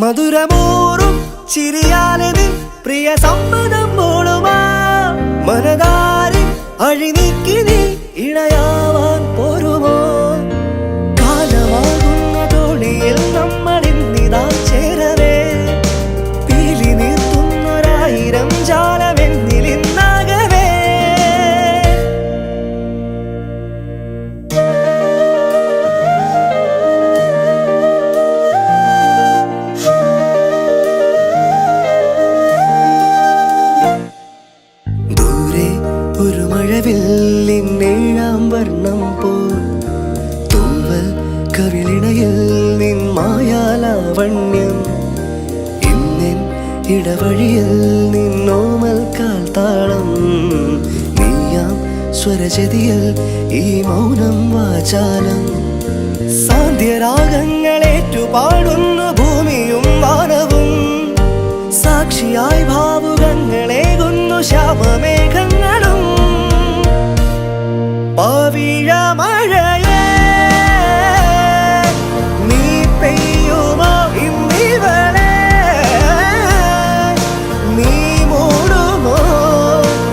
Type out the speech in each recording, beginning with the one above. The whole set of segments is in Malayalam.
മധുരമൂറും ചിരിയാലെ നിൻ പ്രിയ സമ്മതം പോളുമാ മനതാരി അഴിനീക്കി നീ ഇണയാവാൻ പോരുമോ കാലമാകുന്ന തോണിയിൽ നമ്മളിന്നിതാ ചേരവേ പീലി നീർത്തുന്നൊരായിരം ജാലമെന്നിലിന്നാകവേ ഒരു മഴവില്ലിന്നേഴാം വർണ്ണം പോൽ തൂവൽ കവിളിണയിൽ നിൻ മായാലാവണ്യം ഇന്നിൻ ഇടവഴിയിൽ നിന്നോമൽ കാൽത്താളം നീയാം സ്വരജതിയിൽ ഈ മൗനം വാചാലം സാന്ധ്യരാഗങ്ങളേറ്റുപാടുന്നു ഭൂമിയും വാനവും സാക്ഷിയായി ഭാവുകങ്ങളേകുന്നു ശ്യാമമേഘങ്ങളും പവിഴ മഴയേ നീ പെയ്യുമോ ഇന്നിവളെ നീ മൂടുമോ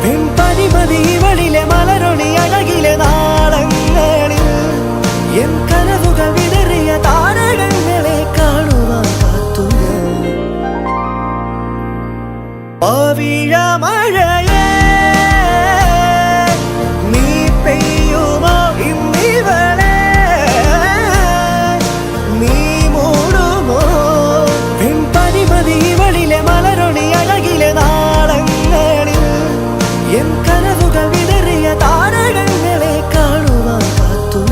വെൺപനിമതിവളിലെ മലരൊളി അഴകിലെ നാളങ്ങളിൽ എൻ കനവുകൾ വിടറിയ താരകങ്ങളെ കാണുവാൻ കാത്തു പവിഴ മഴയേ നീ പെയ്യുമോ ഇന്നിവളെ നീ മൂടുമോ വെൺപനിമതിവളിലെ മലരൊളി അഴകിലെ നാളങ്ങളിൽ എൻ കനവുകൾ വിടറിയ താരകങ്ങളെ കാണുവാൻ കാത്തു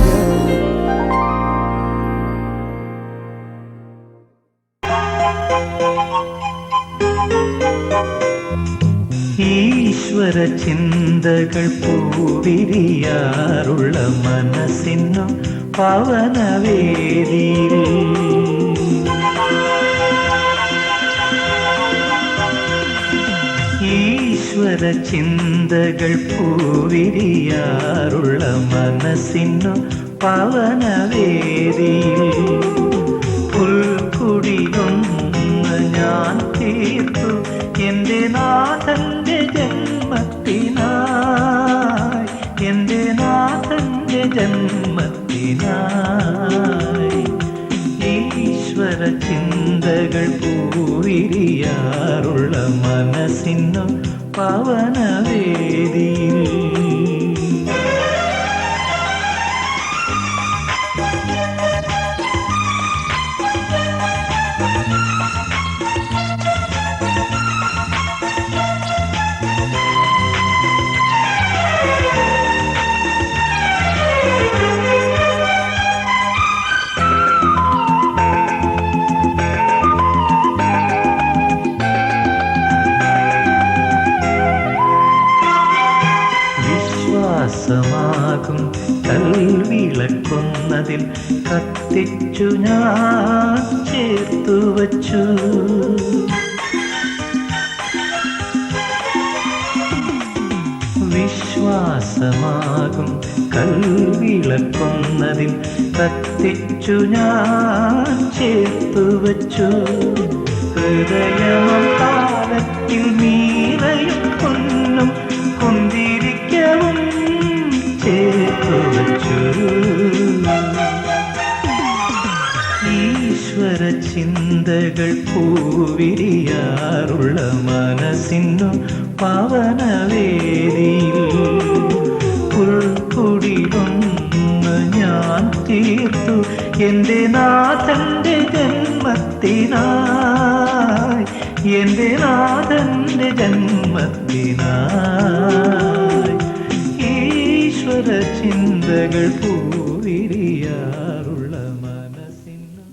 ഈശ്വര ചിന്തകൾ പൂവിരിയാറുള്ള മനസ്സിനും പവനവേദിയിൽ ഈശ്വര ചിന്തകൾ പൂവിരിയാറുള്ള മനസ്സിനും പവനവേദിയിൽ പുൽക്കുടിയൊന്ന് ഞാൻ തീർത്തു എൻ്റെ നാഥന്റെ ജന്മത്തിനായി എൻ്റെ നാഥന്റെ ജന്മത്തിനായി ഈശ്വര ചിന്തകൾ പൂവിരിയാറുള്ള മനസ്സിനും പവനവേദിയിൽ വിശ്വാസമാകും കൽവിളക്കൊന്നതിൽ കത്തിച്ചു ഞാൻ ചേർത്തു വച്ചു വിശ്വാസമാകും കൽവിളക്കൊന്നതിൽ കത്തിച്ചു ഞാൻ ചേർത്തു വച്ചു ഹൃദയമം കാലത്തിൽ നീറയും പൊന്നും കുന്തിരിക്കവും ചേർത്തു വച്ചു ഈശ്വര ചിന്തകൾ പൂവിരിയാറുള്ള മനസ്സിനു പവനവേദിയിൽ പുൽക്കുടിയൊന്ന് ഞാൻ തീർത്തു എൻ്റെ നാഥന്റെ ജന്മത്തിനായി എൻ്റെ നാഥന്റെ ജന്മത്തിനായി ഈശ്വര ചിന്തകൾ പൂവിരിയാറുള്ള മനസ്സിനു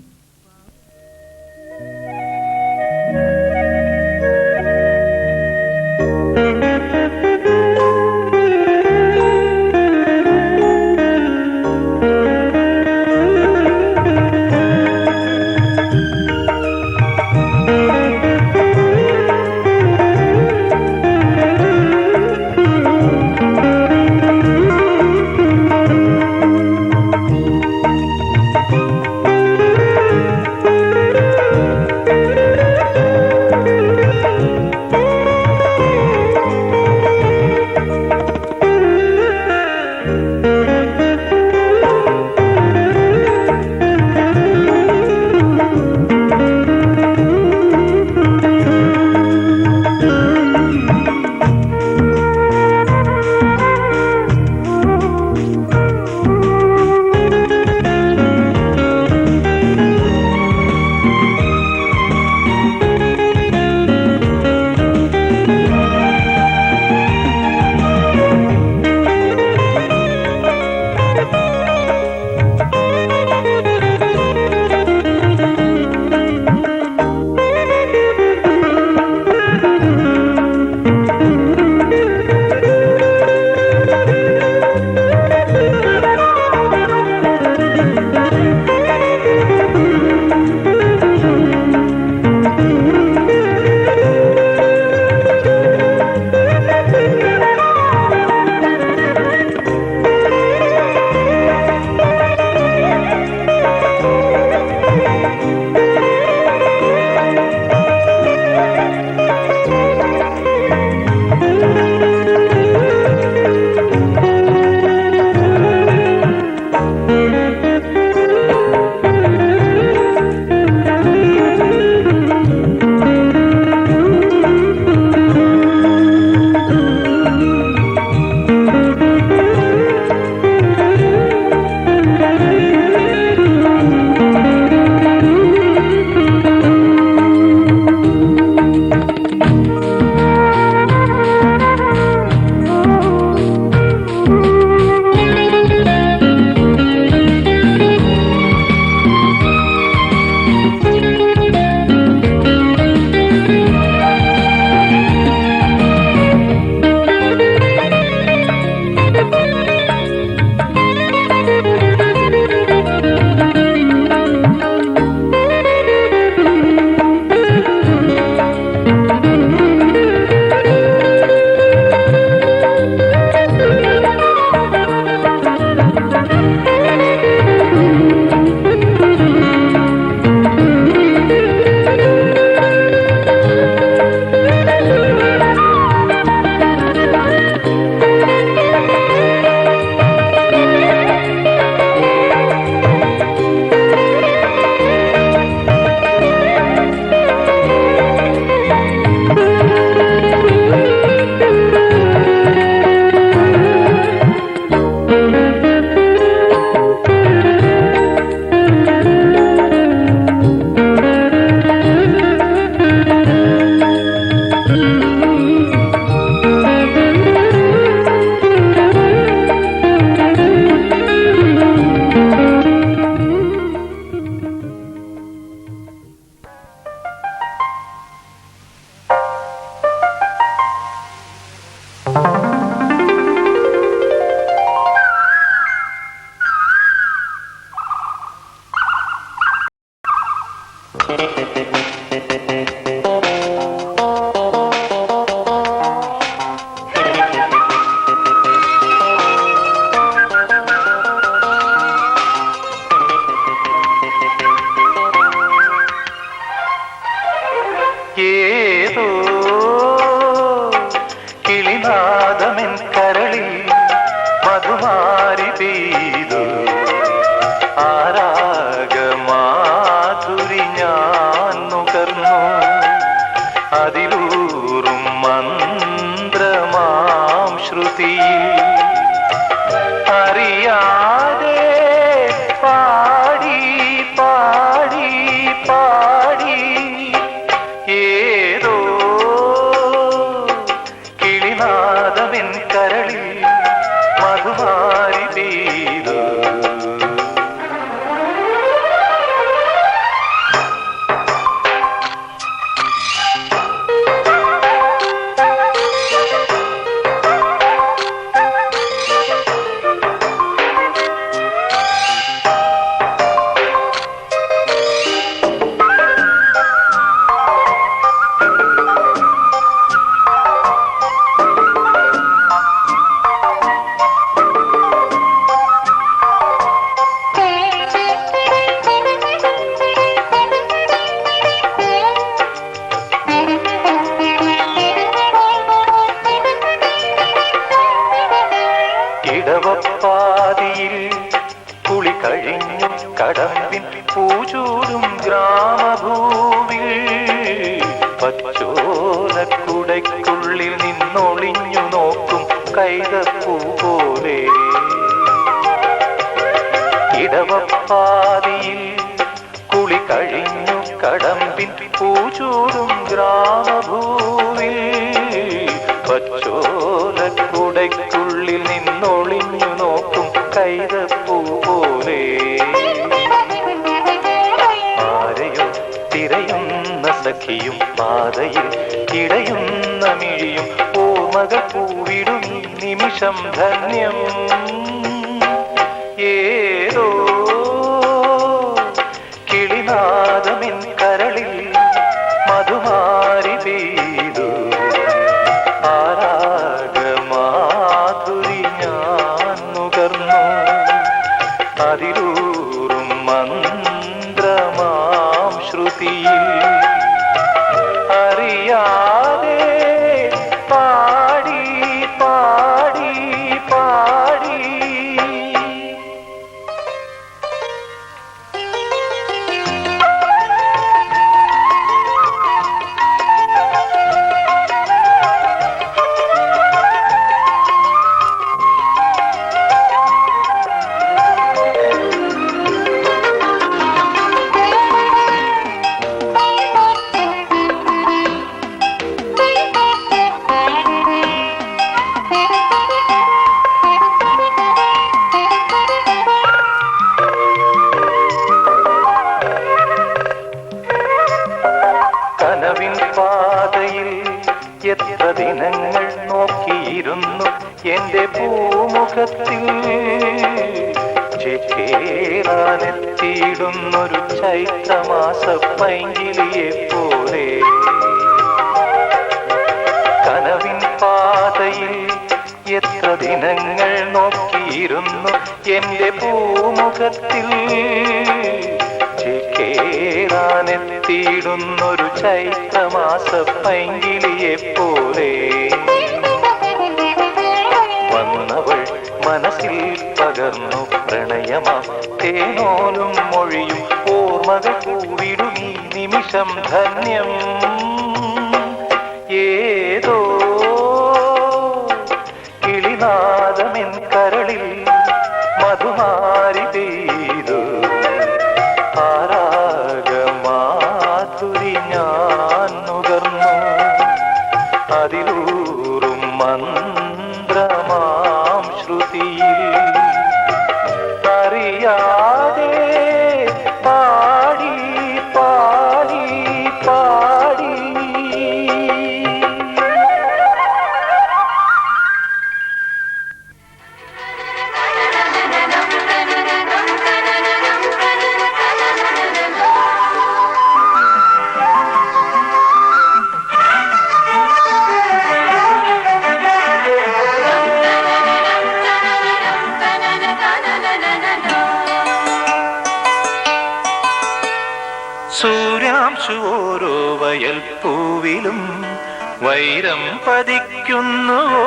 അറിയാതെ പാടി പാടി പാടി ഏതോ കിളിനാദമെൻ കരളിൽ മധുമാരി പെയ്തു. ഇടവപ്പാതിയിൽ കുളി കഴിഞ്ഞു കടമ്പിൻ പൂചൂടും ഗ്രാമഭൂവിൽ പച്ചോലക്കുടയ്ക്കുള്ളിൽ നിന്നൊളിഞ്ഞു നോക്കും കൈതപ്പൂ പോലെ. ഇടവപ്പാതിയിൽ കുളി കഴിഞ്ഞു കടമ്പിൻ പൂചൂടും ഗ്രാമഭൂവിൽ പച്ചോലക്കുടയ്ക്കുള്ളിൽ നിന്നൊളിഞ്ഞു നോക്കും കൈതപ്പൂ പോലെ. ആരെയോ തിരയുന്ന സഖിയും പാതയിൽ ഇടയുന്ന മിഴിയും ഓർമ്മകൾ പൂവിടും നിമിഷം ധന്യം. ഏതോ കിളിനാദമെൻ കരളിൽ മധുമാരി പെയ്തു. ആരാഗമാധുരി ഞാൻ നുകർന്നു. അതിലൂറും മന്ത്രമാം ശ്രുതിയിൽ അറിയാതെ പാടി പാടി പാടി. കനവിൻ പാതയിൽ എത്ര ദിനങ്ങൾ നോക്കിയിരുന്നു എന്റെ പൂമുഖത്തിൽ. ചേരാനെത്തിയിടുന്നൊരു ചൈത്രമാസ പൈങ്കിളിയെ പോലെ. കനവിൻ പാതയിൽ എത്ര ദിനങ്ങൾ നോക്കിയിരുന്നു എന്റെ പൂമുഖത്തിൽ. ചേരാനെത്തിയിടുന്നൊരു ചൈത്രമാസ പൈങ്കിളിയെ പോലെ. വന്നവൾ മനസ്സിൽ പകർന്നു പ്രണയമാം തേനോലും മൊഴിയും ഓർമ്മകൾ പൂവിടും ഈ നിമിഷം ധന്യം. ഏതോ കിളിനാദമെൻ കരളിൽ മധുമാരി പെയ്തു. ആരാഗമാധുരി ഞാൻ നുകർന്നു. അതിലൂറും മന്ത്രമാം ശ്രുതിയിൽ അറിയാതെ പാടി പാടി പാടി. സൂര്യാംശു ഓരോ വയൽ പൂവിലും വൈരം പതിക്കുന്നുവോ.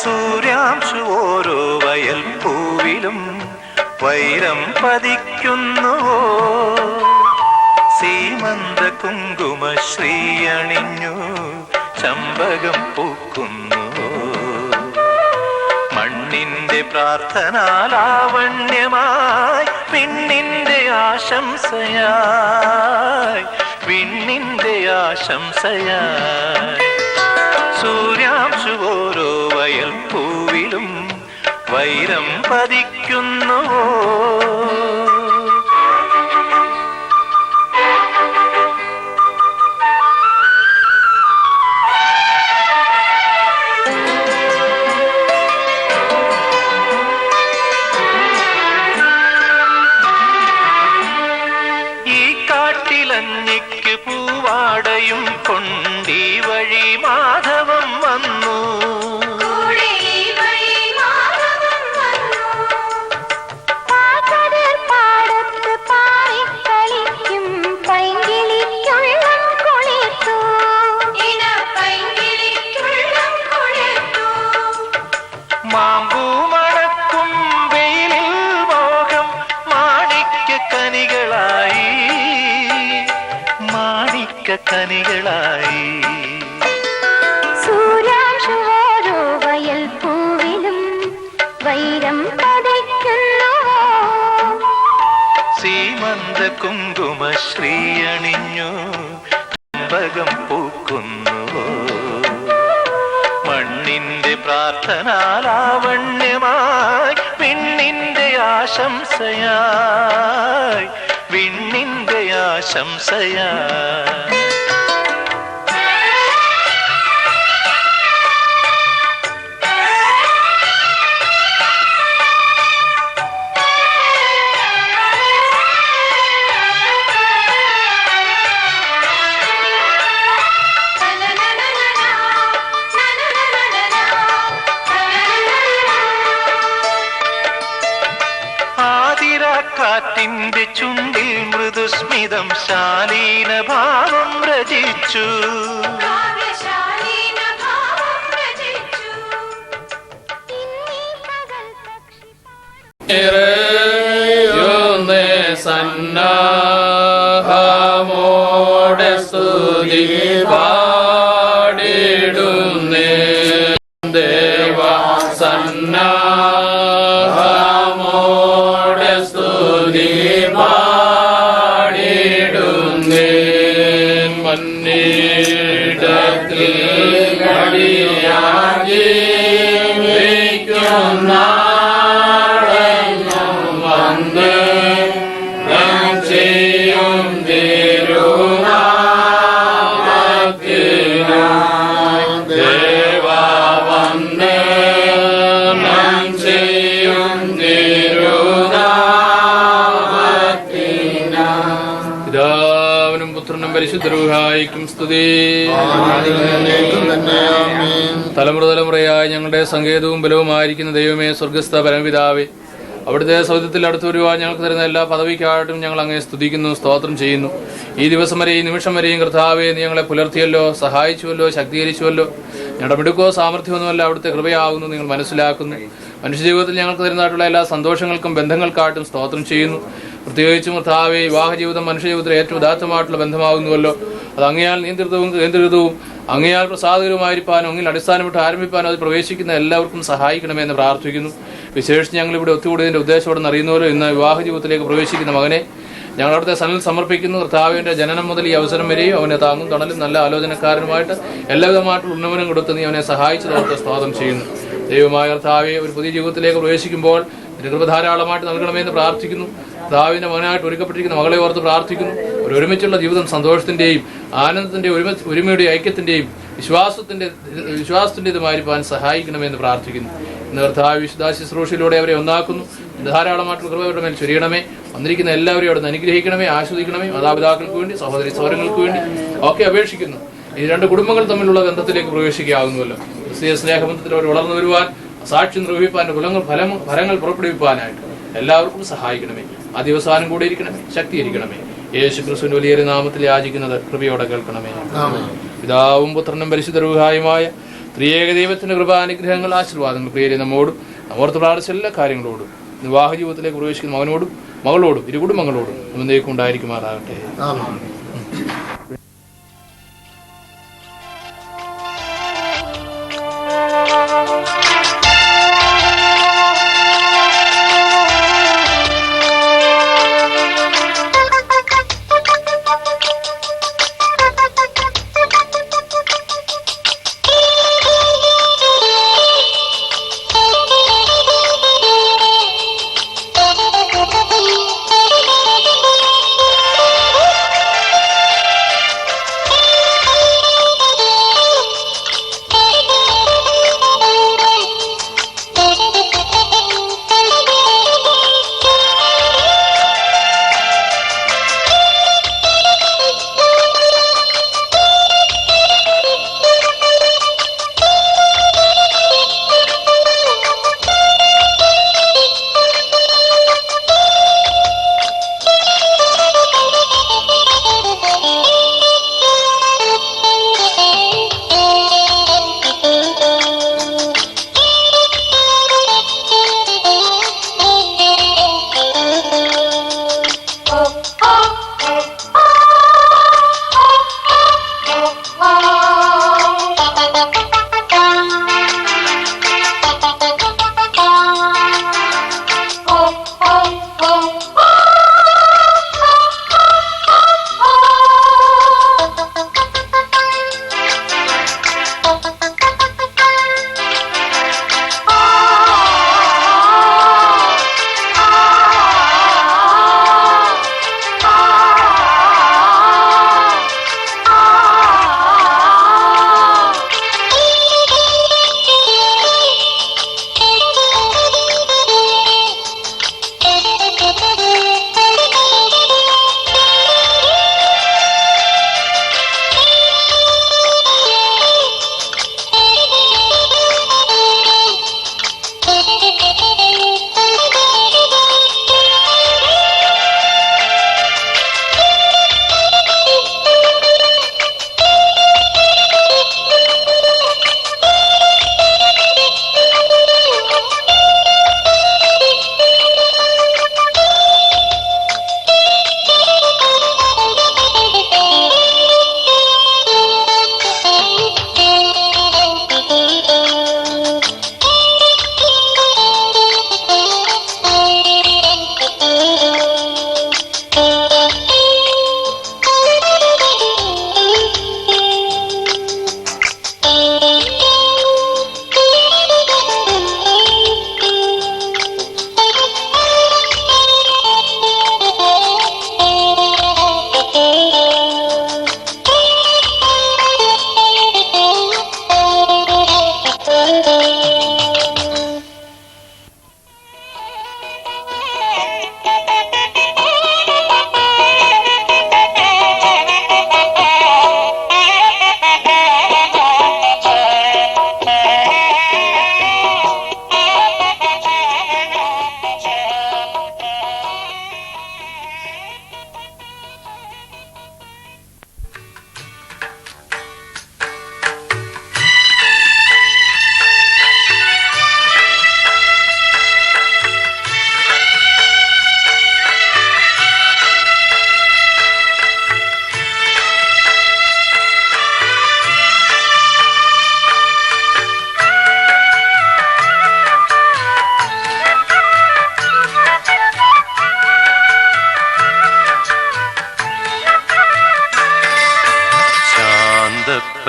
സൂര്യാംശു ഓരോ വയൽ പൂവിലും വൈരം പതിക്കുന്നുവോ. സീമന്ത കുങ്കുമശ്രീ അണിഞ്ഞു ചമ്പകം പൂക്കുന്നു. മണ്ണിന്റെ പ്രാർത്ഥനാലാവണ്യമായി വിണ്ണിന്റെ ആശംസയായി, വിണ്ണിന്റെ ആശംസയായി. സൂര്യാംശു ഓരോ വയൽ പൂവിലും വൈരം പതിക്കുന്നുവോ. കാട്ടിലഞ്ഞിക്ക് പൂവാടയും കൊണ്ടീ വഴി മാധവം വന്നു. മാമ്പൂ മണക്കും വെയിലിൽ മോഹം മാണിക്യക്കനികളായി, മാണിക്യക്കനികളായി. സൂര്യാംശു ഓരോ വയൽ പൂവിലും വൈരം പതിക്കുന്നു. സീമന്ത കുങ്കുമശ്രീ അണിഞ്ഞു ചമ്പകം പൂക്കുന്നു. മണ്ണിന്റെ പ്രാർത്ഥനാലാവണ്യമായി വിണ്ണിന്റെ ആശംസയായി, വിണ്ണിന്റെ ആശംസയായി. കാറ്റിന്റെ ചുണ്ടിൽ മൃദുസ്മിതം ശാലീന ഭാവം രചിച്ചു. സന്നാഹമോടെ സ്തുതി പാടിടുന്നേ ദേവ സന്നാഹമോടെ സ്തുതി പാടിടുന്നേ. മന്നിടത്തിൽ അടിയാകി വയ്ക്കുന്ന വന്ന് ചെയ്യും തിരുനാമത്തിനായി ദേവ വന്ന് ചെയ്യും തിരുനാമത്തിനായി. പിതാവിനും പുത്രനും പരിശുദ്ധരൂഹായിക്കും സ്തുതി. തലമുറ തലമുറയായി ഞങ്ങളുടെ സങ്കേതവും ബലവുമായിരിക്കുന്ന ദൈവമേ, സ്വർഗസ്ഥ പരമപിതാവേ, അവിടുത്തെ സൗദ്യത്തിൽ അടുത്തു വരുവാൻ ഞങ്ങൾക്ക് തരുന്ന എല്ലാ പദവിക്കായിട്ടും ഞങ്ങൾ അങ്ങേ സ്തുതിക്കുന്നു, സ്തോത്രം ചെയ്യുന്നു. ഈ ദിവസം വരെ, ഈ നിമിഷം വരെയും കർത്താവേ, നീ ഞങ്ങളെ പുലർത്തിയല്ലോ, സഹായിച്ചുവല്ലോ, ശക്തീകരിച്ചുവല്ലോ. ഞങ്ങളുടെ മിടുക്കോ സാമർഥ്യമൊന്നുമല്ല, അവിടുത്തെ കൃപയാകുന്നു നിങ്ങൾ മനസ്സിലാക്കുന്നു. മനുഷ്യജീവിതത്തിൽ ഞങ്ങൾക്ക് തരുന്നതായിട്ടുള്ള എല്ലാ സന്തോഷങ്ങൾക്കും ബന്ധങ്ങൾക്കായിട്ടും സ്തോത്രം ചെയ്യുന്നു. പ്രത്യേകിച്ചും കർത്താവേ, വിവാഹ ജീവിതം മനുഷ്യജീവിതത്തിൽ ഏറ്റവും ഉദാത്തമായിട്ടുള്ള ബന്ധമാകുന്നുവല്ലോ. അത് അങ്ങയാൽ നിയന്ത്രിതവും കേന്ദ്രീകൃതവും അങ്ങയാൽ പ്രസാദകരമായിരിക്കാനും അങ്ങിൽ അടിസ്ഥാനമിട്ട് ആരംഭിക്കാനും അത് പ്രവേശിക്കുന്ന എല്ലാവർക്കും സഹായിക്കണമെന്ന് പ്രാർത്ഥിക്കുന്നു. വിശേഷിച്ച് ഞങ്ങളിവിടെ ഒത്തുകൂടിയതിൻ്റെ ഉദ്ദേശത്തോടെ അറിയുന്നവരോ ഇന്ന് വിവാഹ ജീവിതത്തിലേക്ക് പ്രവേശിക്കുന്ന മകനെ ഞങ്ങൾ അവിടുത്തെ സന്നിധിയിൽ സമർപ്പിക്കുന്നു. കർത്താവിൻ്റെ ജനനം മുതൽ ഈ അവസരം വരെയും അവനെ താങ്ങും തണലും നല്ല ആലോചനക്കാരനുമായിട്ട് എല്ലാവിധമായിട്ടുള്ള ഉന്നമനം കൊടുത്ത് നീ അവനെ സഹായിച്ചതോർത്ത് സ്തോത്രം ചെയ്യുന്നു. ദൈവമായ കർത്താവെ, ഒരു പുതിയ ജീവിതത്തിലേക്ക് പ്രവേശിക്കുമ്പോൾ നിന്റെ കൃപ ധാരാളമായിട്ട് നൽകണമെന്ന് പ്രാർത്ഥിക്കുന്നു. കർത്താവിൻ്റെ മകനായിട്ട് ഒരുക്കപ്പെട്ടിരിക്കുന്ന മകളെ ഓർത്ത് പ്രാർത്ഥിക്കുന്നു. ഒരു ഒരുമിച്ചുള്ള ജീവിതം സന്തോഷത്തിൻ്റെയും ആനന്ദത്തിൻ്റെയും ഒരുമയുടെയും ഐക്യത്തിൻ്റെയും വിശ്വാസത്തിൻ്റെതുമായിരിക്കാൻ സഹായിക്കണമെന്ന് പ്രാർത്ഥിക്കുന്നു. ഇന്ന് കർത്താവ് വിശുദ്ധ ശുശ്രൂഷയിലൂടെ അവരെ ഒന്നാക്കുന്നു. ധാരാളമായിട്ടുള്ള കൃപ അവരുടെ മേൽ ചൊരിയണമേ. വന്നിരിക്കുന്ന എല്ലാവരെയും അവിടെ നിന്ന് അനുഗ്രഹിക്കണമേ, ആസ്വദിക്കണമേ. മാതാപിതാക്കൾക്ക് വേണ്ടി, സഹോദരി സഹോദരങ്ങൾക്ക് വേണ്ടി ഒക്കെ അപേക്ഷിക്കുന്നു. ഈ രണ്ട് കുടുംബങ്ങൾ തമ്മിലുള്ള ബന്ധത്തിലേക്ക് പ്രവേശിക്കാവുന്നല്ലോ. ക്രിസ്തീയ സ്നേഹബന്ധത്തിൽ അവർ വളർന്നു വരുവാൻ, സാക്ഷ്യം നിർവഹിപ്പാൻ, ഫലങ്ങൾ പുറപ്പെടുവിപ്പാനായിട്ട് എല്ലാവർക്കും സഹായിക്കണമേ. ആ ദിവസാനം കൂടെ ഇരിക്കണമേ, ശക്തീകരിക്കണമേ. യേശു ക്രിസ്തുവിന്റെ വലിയ നാമത്തിൽ യാചിക്കുന്നത് കൃപയോടെ കേൾക്കണമേ. പിതാവും പുത്രനും പരിശുദ്ധ റൂഹായുമായ ത്രിയേക ദൈവത്തിന്റെ കൃപാനുഗ്രഹങ്ങൾ, ആശീർവാദങ്ങൾ പ്രിയരെ നമ്മോടും നമ്മോർത്ത് പ്രാർത്ഥിച്ച എല്ലാ കാര്യങ്ങളോടും വിവാഹ ജീവിതത്തിലേക്ക് പ്രവേശിക്കുന്ന മകനോടും മകളോടും ഇരു കുടുംബങ്ങളോടും എന്നേക്കും ഉണ്ടായിരിക്കുമാറാകട്ടെ.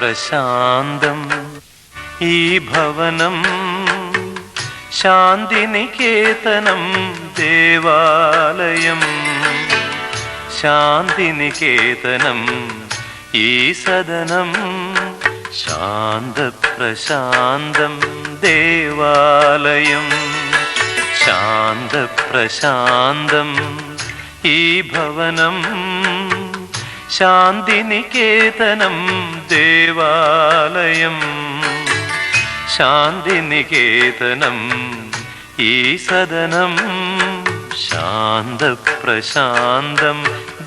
ശാന്തപ്രശാന്തം ഈ ഭവനം ശാന്തിനികേതനം ദേവാലയം ശാന്തിനികേതനം ഈ സദനം ശാന്തപ്രശാന്തം ദേവാലയം ശാന്തപ്രശാന്തം ഈ ഭവനം ശാന്തിനികേതനം ദേവാലയം ശാന്തിനികേതനം ഈ സദനം ശാന്തപ്രശാന്തം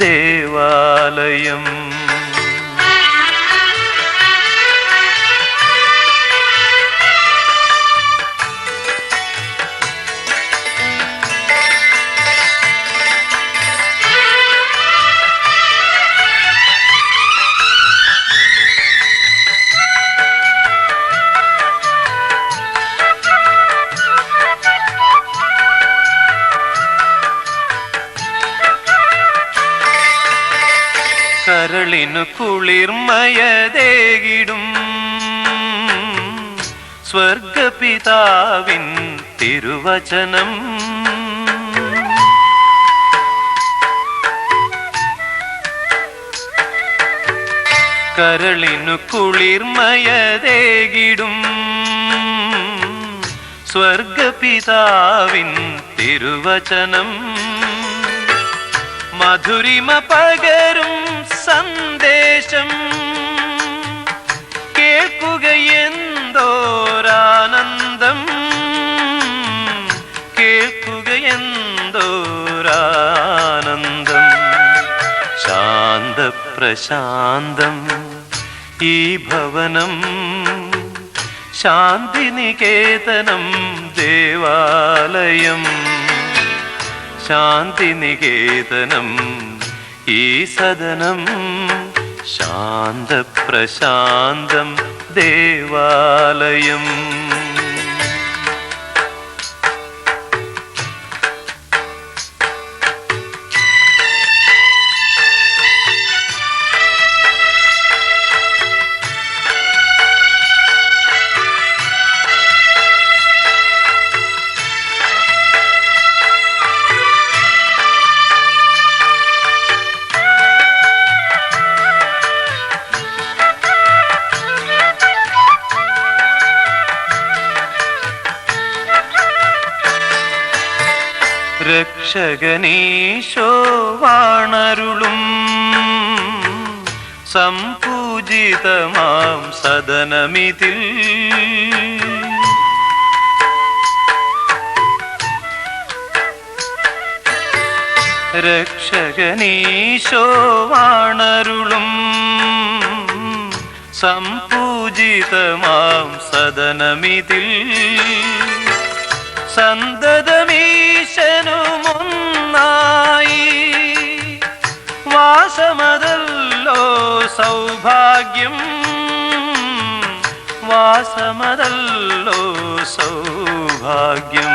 ദേവാലയം കരളിനു കുളിർമയതേകിടും സ്വർഗപിതാവിൻ തിരുവചനം കരളിനു കുളിർമയതേകിടും സ്വർഗപിതാവിൻ തിരുവചനം മധുരിമ പകരും സന്ദേശം കേൾക്കുകയെന്തോരാനന്ദം കേൾക്കുകയെന്തോരാനന്ദം ശാന്തപ്രശാന്തം ഈ ഭവനം ശാന്തിനികേതനം ദേവാലയം ശാന്തിനികേതനം ഈ സദനം ശാന്തപ്രശാന്തം ദേവാലയം രക്ഷകനീശോ വാണരുളും സംപൂജിതമാം സദനമിതിൽ രക്ഷകനീശോ വാണരുളും സംപൂജിതമാം സദനമിതിൽ സന്തതമീശനുമൊന്നായി വാസമതല്ലോ സൗഭാഗ്യം വാസമതല്ലോ സൗഭാഗ്യം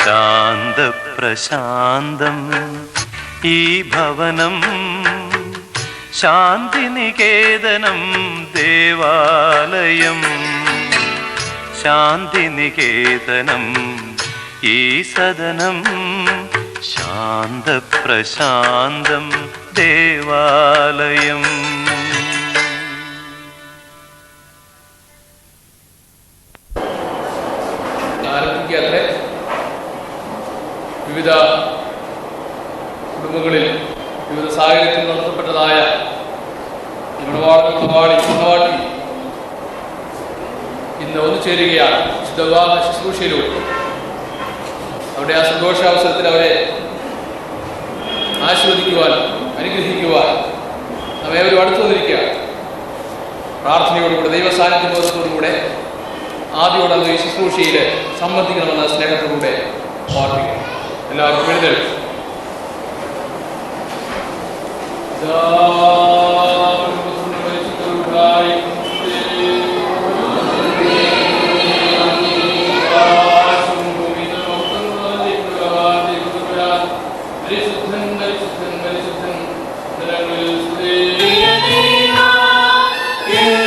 ശാന്തപ്രശാന്തം ഈ ഭവനം ശാന്തിനികേതനം ദേവാലയം ശാന്തിനികേതനം ഈ സദനം ശാന്തപ്രശാന്തം ദേവാലയം ആരംഭിക്കാതെ വിവിധ കുടുംബങ്ങളിൽ വിവിധ സാഹചര്യത്തിൽ നടത്തപ്പെട്ടതായ മണവാട്ടി ഇന്ന് ഒന്നു ചേരുകയാണ് വിശുദ്ധ ശുശ്രൂഷയിലൂടെ. അവരുടെ ആ സന്തോഷാവസരത്തിൽ അവരെ ആശീർവദിക്കുവാൻ അനുഗ്രഹിക്കുവാൻ നാം ഏവരും അടുത്തു വന്നിരിക്കുക. പ്രാർത്ഥനയോടുകൂടെ ദൈവ സാന്നിധ്യബോധത്തോടുകൂടെ ആദ്യമോടൊന്ന് ഈ ശുശ്രൂഷയിൽ സംബന്ധിക്കണമെന്ന സ്നേഹത്തോടുകൂടെ ഓർമ്മിക്കുക. എല്ലാവർക്കും എഴുന്നേൽക്കും. Yeah.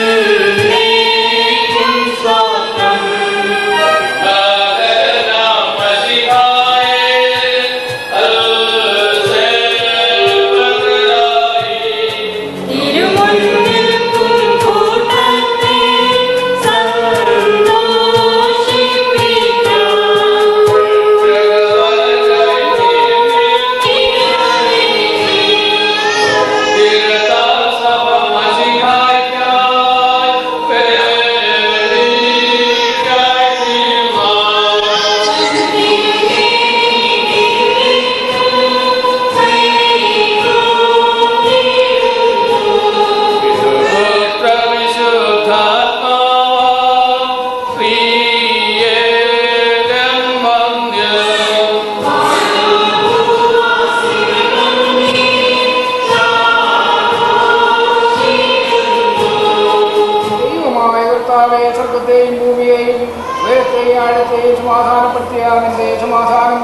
ലോകത്തെയും സമാധാനപ്പെടുത്തിയാണെന്റെ സമാധാനം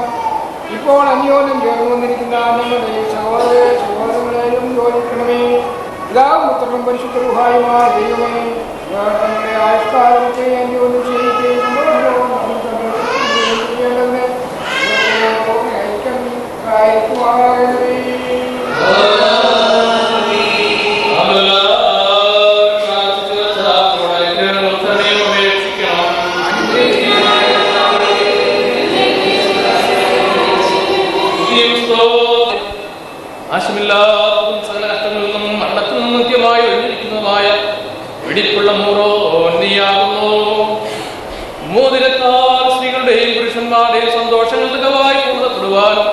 ഇപ്പോൾ അന്യോന്യം ചേർന്ന് വന്നിരിക്കുന്ന ഞങ്ങളുടെ സഹോദരങ്ങളെയും യോജിക്കണമേ. പിതാവും പുത്രനും പരിശുദ്ധ ഗുഹായുമായ ദൈവമേ, ഞങ്ങളുടെ ആയുഷ്കാലത്തെ അന്യോന്യം ചെയ്യുകയും ആശമില്ലാത്തതും സകല കഷ്ടങ്ങളിൽ നിന്നും മരണത്തിൽ നിന്നും നിത്യമായി ഒഴിഞ്ഞിരിക്കുന്നതുമായ വെടിപ്പുള്ള മൂറോ നീയാകുന്നു. മോതിരത്താൽ സ്ത്രീകളുടെയും പുരുഷന്മാരുടെയും സന്തോഷങ്ങൾ തികവായി പൂർണ്ണപ്പെടുവാനും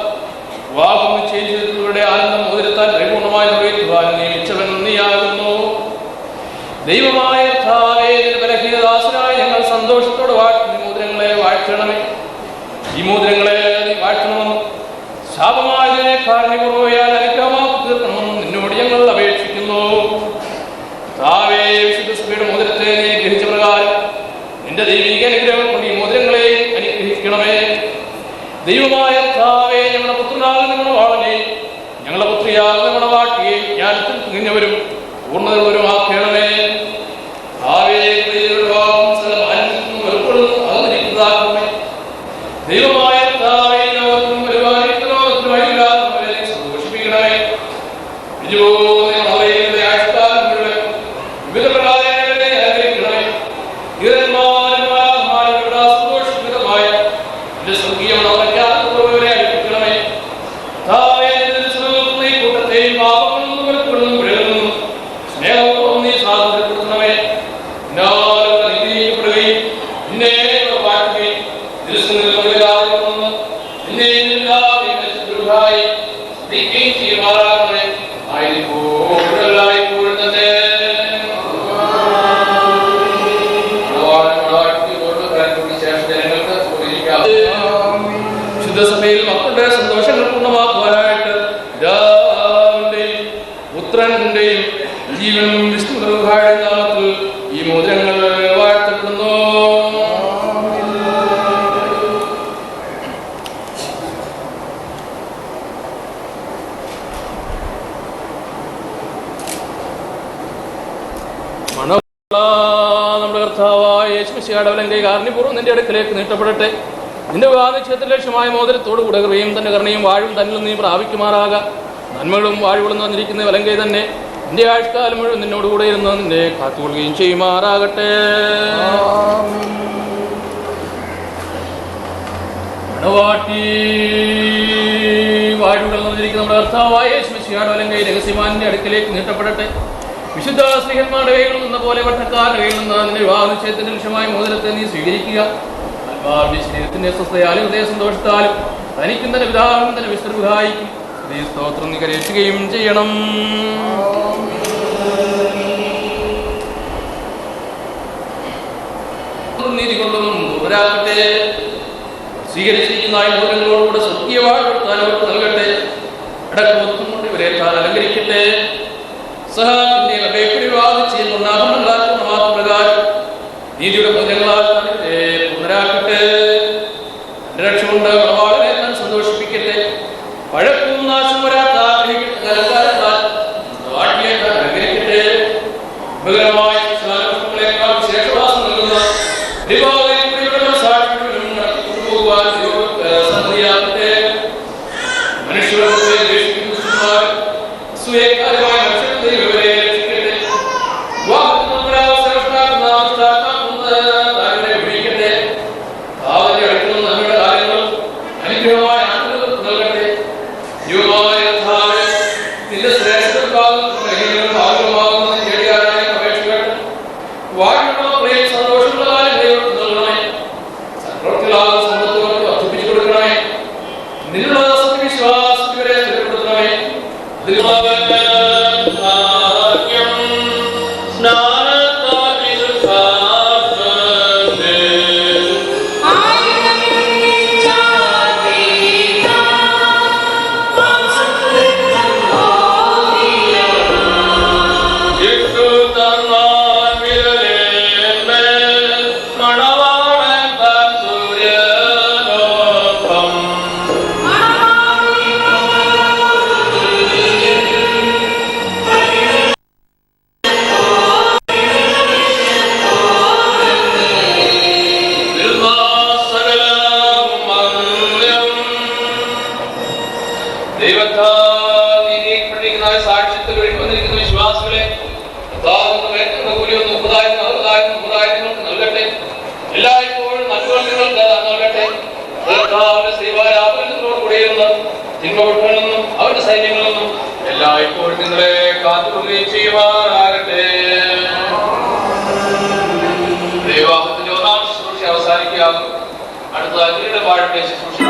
വിവാഹം നിശ്ചയിച്ചവരുടെ ആനന്ദം മോതിരത്താൽ പരിപൂർണമായി നിർവഹിക്കുവാനും നിയമിച്ചവൻ നീയാകുന്നു. ദൈവമായ ബലഹീനദാസനായ ഞങ്ങൾ സന്തോഷത്തോടെ വാഴ്ത്തുന്ന മോതിരങ്ങളെ വാഴ്ത്തണമേ. ഈ മോതിരങ്ങളെ നീ വാഴ്ത്തണമെന്നും ശാപമായതിനെ കാരണപൂർവ്വയാൽ അനുഗ്രഹമാക്കി തീർക്കണമെന്നും നിന്നോട് ഞങ്ങൾ അപേക്ഷിക്കുന്നു. താവേ, വിശുദ്ധ സഭയുടെ മോതിരത്തെ നീ ഗ്രഹിച്ച പ്രകാരം നിന്റെ ദൈവിക അനുഗ്രഹം കൊണ്ട് ഈ മോതിരങ്ങളെ അനുഗ്രഹിക്കണമേ. ദൈവമായ താവേ, ഞങ്ങളുടെ പുത്രനാകുന്ന മണവാളനെയും ഞങ്ങളുടെ പുത്രിയാകുന്ന മണവാട്ടിയെയും ജ്ഞാനത്തിൽ തികഞ്ഞവരും പൂർണ്ണതയുള്ളവരുമാക്കണമേ. താവേ, വെറുപ്പെടുന്നതാക്കണമേ. ദൈവമായ താവേ, ലോകത്തിനും വരുവാനിരിക്കുന്നവരെ സന്തോഷിപ്പിക്കണമേ. വിവിധ പ്രകാരങ്ങളെ അനുഗ്രഹിക്കണമേ. സന്തോഷപ്രദമായ സ്വർഗീയ മണവരെ അടുപ്പിക്കണമേ. ഈ കൂട്ടത്തെയും പാപങ്ങളിൽ നിന്നും വിലകുന്നു സ്നേഹവും നീ സ്വാതന്ത്ര്യപ്പെടുത്തണമേ. നീതിപ്പെടുകയും നിന്നെ വാഴ്ത്തുകയും ചെയ്യുമാറാകണമേ. ആയിരിപ്പോഴും തന്നെ ശുദ്ധസഭയിൽ മക്കളുടെ സന്തോഷങ്ങൾ പൂർണ്ണമാക്കുവാനായിട്ട് പിതാവിന്റെയും പുത്രന്റെയും ജീവനും വിഷ്ണുയുടെ നാമത്തിൽ ഈ മോതിരങ്ങൾ വാഴ്ത്തപ്പെടുന്നു. നമ്മുടെ കർത്താവായ യേശുമിശിഹായുടെ വലങ്കൈ കാരുണ്യപൂർവ്വം നിന്റെ അടുക്കലേക്ക് നീട്ടപ്പെടട്ടെ. നിന്റെ വിവാഹനിശ്ചയത്തിന്റെ ലക്ഷ്യമായ മോതിരത്തോടു കൂടെ കൃപയും തന്റെ കരുണയും വാഴും തന്നിലും നീ പ്രാപിക്കുമാറാക. നന്മകളും വാഴുകളും തന്നിരിക്കുന്ന വലങ്കൈ തന്നെ നിന്റെ ആയുഷ്കാലം മുഴുവൻ നിന്നോടുകൂടെ ഇരുന്ന് നിന്നെ കാത്തുകൊള്ളുകയും ചെയ്യുമാറാകട്ടെ. മണവാട്ടി വാഴുകൾ തന്നിരിക്കുന്ന നമ്മുടെ കർത്താവായ യേശുമിശിഹായുടെ വലങ്കൈ രഹസ്യമാന്റെ അടുക്കലേക്ക് നീട്ടപ്പെടട്ടെ. വിശുദ്ധ സ്ത്രീഹന്മാരുടെ കയ്യിൽ നിന്ന പോലെ പട്ടക്കാരുടെ കയ്യിൽ നിന്ന് നിന്റെ വിവാഹ നിശ്ചയത്തിന്റെ ലക്ഷ്യമായ മോതിരത്തെ നീ സ്വീകരിക്കുക. അൽവാരുടെ ശരീരത്തിന്റെ സ്വസ്ഥയാലും ഹൃദയ സന്തോഷത്താലും തനിക്കും തന്നെ പിതാവിനും തന്നെ വിശ്രമിക്കും നീ സ്തോത്രം നീ കരയറ്റുകയും ചെയ്യണം. നീതി കൊണ്ടൊന്നും ദൂരാകട്ടെ. സ്വീകരിച്ചിരിക്കുന്ന മോതിരങ്ങളോടുകൂടെ സ്വർഗീയ വാഴ്ത്താൻ അവർക്ക് നൽകട്ടെ. അടക്കമൊത്തും കൊണ്ട് ഇവരെ താൻ അലങ്കരിക്കട്ടെ. സഹാബിന്റെ വിവാദം ചെയ്യുന്നുണ്ടാകുന്ന മാത്രപ്രകാരം നീതിയുടെ മോതിരങ്ങളാൽ പുനരാക്കട്ടെ. രക്ഷ കൊണ്ട് മണവാളനെ താൻ സന്തോഷിപ്പിക്കട്ടെ. പഴക്കവും നാശം വരാത്ത അലങ്കരിക്കട്ടെ. വിപുലമായ ശേഷവാസം നൽകുന്ന സന്നദ്ധിയാകട്ടെ. മനുഷ്യരുടെ സ്വയകാര്യമായ വിവരെ രക്ഷിക്കട്ടെ. വിളിക്കട്ടെ. അവരെ അടുക്കുന്ന നമ്മുടെ കാര്യങ്ങൾ അനുഗ്രഹമായ ആനന്ദം നൽകട്ടെ. യുവമായ നിന്റെ ശ്രേഷ്ഠമാകുന്ന ചെടിയാരായ അപേക്ഷിക്കട്ടെ. വാഴുന്ന സന്തോഷമുള്ള കാര്യം ദൈവം നൽകണമേ. സപ്രവൃത്തികളാകുന്ന സമ്പത്തുകൾക്ക് വർദ്ധിപ്പിച്ചു കൊടുക്കണമേ. നിന്നുള്ള സത്യവിശ്വാസത്തിവരെ സ്ഥിരപ്പെടുത്തണമേ. മണവാളൻ കാത്തുകൊള്ളുകയും ചെയ്യുവാനാകട്ടെ. വിവാഹത്തിന്റെ ഒന്നാം ശുശ്രൂഷ അവസാനിക്കുകയാകും. അടുത്ത കിരീടം വാഴട്ടെ ശുശ്രൂഷ.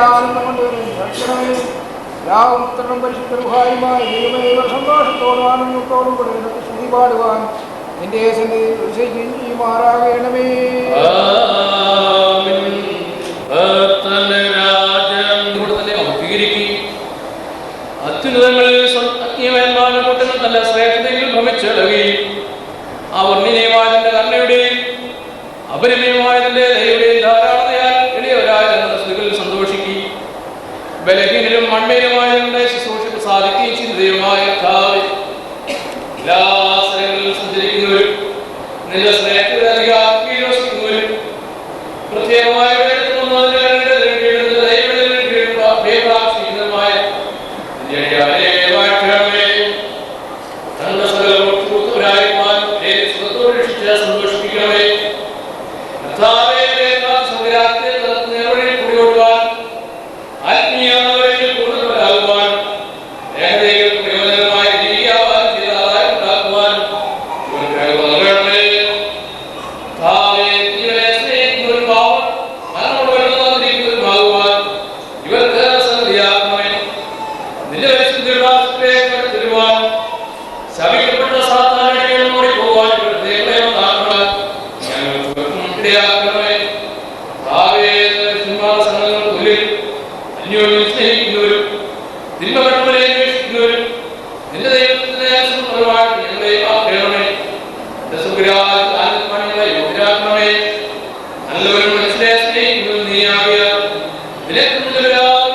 ആനന്ദം കൊണ്ടുവരും ഭക്ഷണമേ രാവും ഉത്തരം പരിശുദ്ധരുഹായുമായി ദൈവമേവ സന്തോഷത്തോടും ആനന്ദത്തോടും കൂടെ നിനക്ക് സ്തുതി പാടുവാൻ നിന്റെ ചെയ്യുമാറാകണമേ. അത്യുന്നതങ്ങളിൽ അഗ്നിമയന്മാരുടെ കൂട്ടങ്ങൾ നല്ല ശ്രേഷ്ഠതയിൽ ഭ്രമിച്ചിളകുകയും ആ വർണ്ണിനീയമായതിന്റെ കരുണയുടെയും അപരിമയമായതിന്റെ ദയയുടെയും ധാരാളതയാൽ എളിയവരായ ഞങ്ങളുടെ സ്ത്രീകളിൽ സന്തോഷിക്കുകയും ബലഹീനരും മൺമേലുമായ ഞങ്ങളുടെ ശുശ്രൂഷയ്ക്ക് സാധിക്കുകയും ചെയ്ത ദൈവമായ കർത്താവേ, എല്ലാ സ്ഥലങ്ങളിലും സഞ്ചരിക്കുന്നവരും നിന്റെ സ്നേഹത്തിൽ അധികാരിക്കുന്നവരും പ്രത്യേകമായ സന്തോഷിപ്പിക്കണമേ. ആത്മീയങ്ങളിൽ കൂടുതലാകുവാൻ ഏകതയിൽ പ്രയോജനമായ ജീവിയാവാൻ ചെയ്താൽ ഉണ്ടാക്കുവാൻ ഇവരെ സ്നേഹിക്കുന്നൊരു ഭാവം അതിനോട് വെള്ളമാകുവാൻ ഇവർക്ക് സംഗതിയാക്കണമേ. നിന്റെ പരിശുദ്ധ തരുവാൻ ശപിക്കപ്പെട്ട സാത്താനെ ഓടിപ്പോവാൻ ഇവരുടെ ഉണ്ടാക്കണം. ഞങ്ങൾക്ക് ഇടയാക്കണമേ. അന്യോന്യം സ്നേഹിക്കുന്നവരും തിന്മകട്ടവരെ അന്വേഷിക്കുന്നവരും നിന്റെ ദൈവത്തിന്റെ ഫലമായിട്ട് ഞങ്ങളെ ആക്കണമേ. ഞങ്ങളെ യോഗ്യരാക്കണമേ. നല്ലവരും മനസ്സിലെ സ്നേഹിക്കുന്നതും നീ ആകിയ നിനക്ക്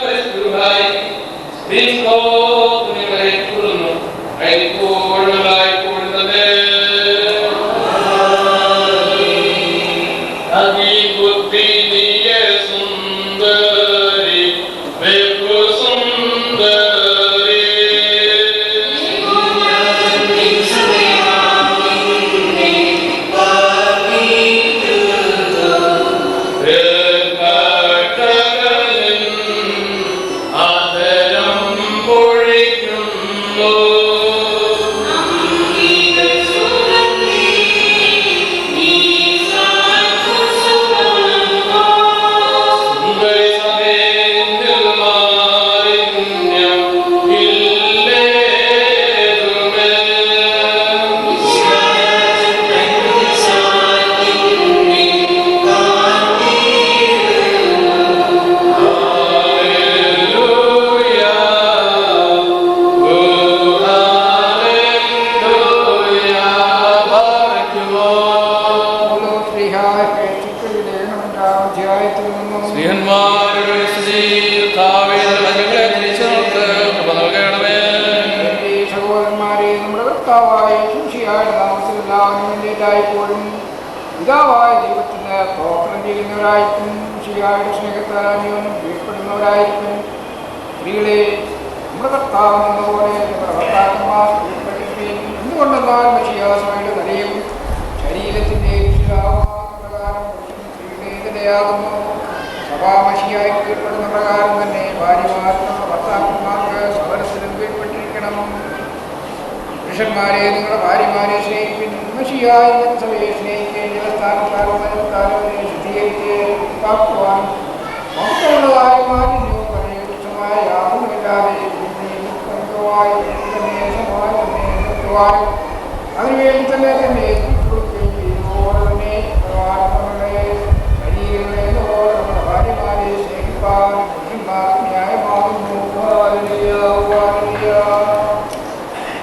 പരിശുദ്ധരുമായി നിങ്ങളെ തുടർന്നു അയപ്പോഴും തന്നെ ബുദ്ധി നീയ സുന്ദരി പിതാവായ ദൈവത്തിന് സ്തോത്രം ചെയ്യുന്നവരായിരിക്കും. ശിയായുടെ സ്നേഹത്താൽ അന്യോന്യം കീഴ്പ്പെടുന്നവരായിരിക്കും. സ്ത്രീകളെ നമ്മുടെ കർത്താവ് എന്നപോലെ നമ്മുടെ ഭർത്താക്കന്മാർ കീഴ്പ്പെട്ടിരിക്കുകയും എന്തുകൊണ്ടെന്നാൽ മഷിയാസമയുടെ തലയും ശരീരത്തിൻ്റെ പ്രകാരം സ്ത്രീയുടെ ഇടയാകുന്നു. സഭാമഷിയായി കീഴ്പ്പെടുന്ന പ്രകാരം തന്നെ ഭാര്യമാർ നമ്മുടെ ഭർത്താക്കന്മാർക്ക് സകലത്തിലും കീഴ്പ്പെട്ടിരിക്കണം. പുരുഷന്മാരെ നിങ്ങളുടെ ഭാര്യമാരെ സ്നേഹിപ്പിൻ. മഷിയായ സഭയെ സ്നേഹിക്കുകയും ജലസ്ഥാനത്താലും ശുദ്ധീകരിക്കുവാൻ മക്കളുള്ളതായ മാലിന്യവും പഴയമായ യാതൊന്നുമില്ലാതെ അതിനുവേണ്ടി തന്നെ തന്നെ കൊടുക്കുകയും ചെയ്തതുപോലെ തന്നെ നമ്മുടെ ശരീരങ്ങളെ നമ്മുടെ ഭാര്യമാരെ സ്നേഹിപ്പാൻ പുരുഷന്മാർ ന്യായമാകുന്നു.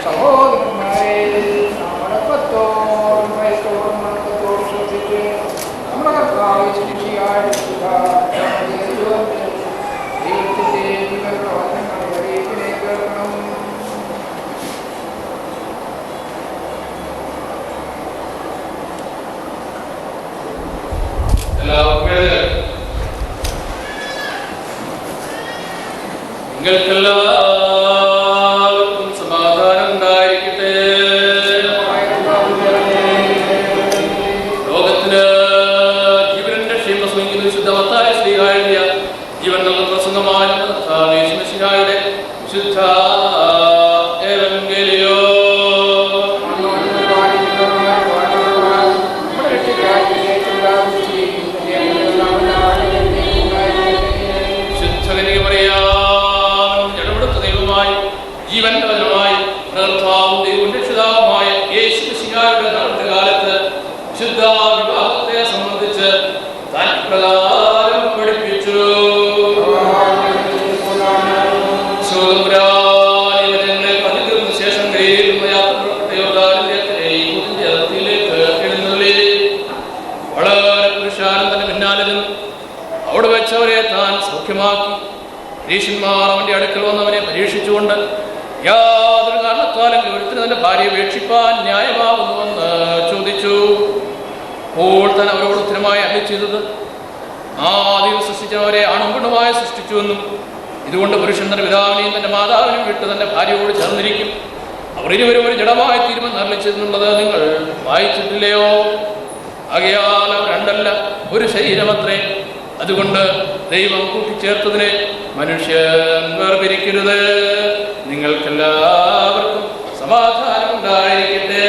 സഹോദരന്മാരെ അടക്കത്തോടും ഭയത്തോടും മടക്കത്തോടും ശ്രദ്ധിച്ച് നമ്മുടെ കർത്താവ് ദൈവത്തിന്റെ പ്രവർത്തനങ്ങൾ അറിയിപ്പിനെ കേൾക്കണം. നിങ്ങൾക്കെല്ലാവർക്കും സമാധാനം ഉണ്ടായിരിക്കട്ടെ. ലോകത്തിന് ജീവന്റെ ക്ഷേമ ശ്രമിക്കുന്ന വിശുദ്ധമത്തായ ശ്രീകായ ജീവൻ നല്ല പ്രസംഗമായ യുടെ വിശുദ്ധ ഏവങ്കേലിയോ ശുദ്ധ ജീവന്റെ വചനമായി പ്രകർത്താവും ദൈവവും രക്ഷിതാവുമായ യേശു മിശിഹായുടെ കാലത്ത് ശുദ്ധ വിവാഹത്തെ സംബന്ധിച്ച് താൻ പ്രകാരം പഠിപ്പിച്ചു. ശേഷം കയ്യിലുള്ള യാത്ര എഴുന്നള്ളി വളരെ പുരുഷാനന്ദന് പിന്നാലെ ചെന്നു അവിടെ വെച്ചവരെ താൻ സൗഖ്യമാക്കി. പരീക്ഷന്മാർ അവന്റെ അടുക്കൽ വന്നവനെ പരീക്ഷിച്ചുകൊണ്ട് യാതൊരു കാരണത്താലെങ്കിലും ഒരുത്തിന് തന്റെ ഭാര്യയെ ഉപേക്ഷിപ്പാൻ ന്യായമാകുന്നുവെന്ന് ചോദിച്ചു. അപ്പോൾ താൻ അവരോട് ഉത്തരമായി അരുളി ചെയ്തത്, ആദ്യം സൃഷ്ടിച്ചവരെ ആണും പെണ്ണുമായി സൃഷ്ടിച്ചുവെന്നും ഇതുകൊണ്ട് പുരുഷൻ തന്റെ പിതാവിനെയും തന്റെ മാതാവിനെയും വിട്ട് തന്റെ ഭാര്യയോട് ചേർന്നിരിക്കും, അവർ ഇരുവരും ഒരു ജഡമായി തീരുമെന്ന് അരുളിച്ചെന്നുള്ളത് നിങ്ങൾ വായിച്ചിട്ടില്ലയോ? ആകയാൽ അവർ രണ്ടല്ല, ഒരു ശരീരമത്രേ. അതുകൊണ്ട് ദൈവം കൂട്ടിച്ചേർത്തതിനെ മനുഷ്യൻ വേർപിരിക്കരുത്. നിങ്ങൾക്കെല്ലാവർക്കും സമാധാനം ഉണ്ടായിരിക്കട്ടെ.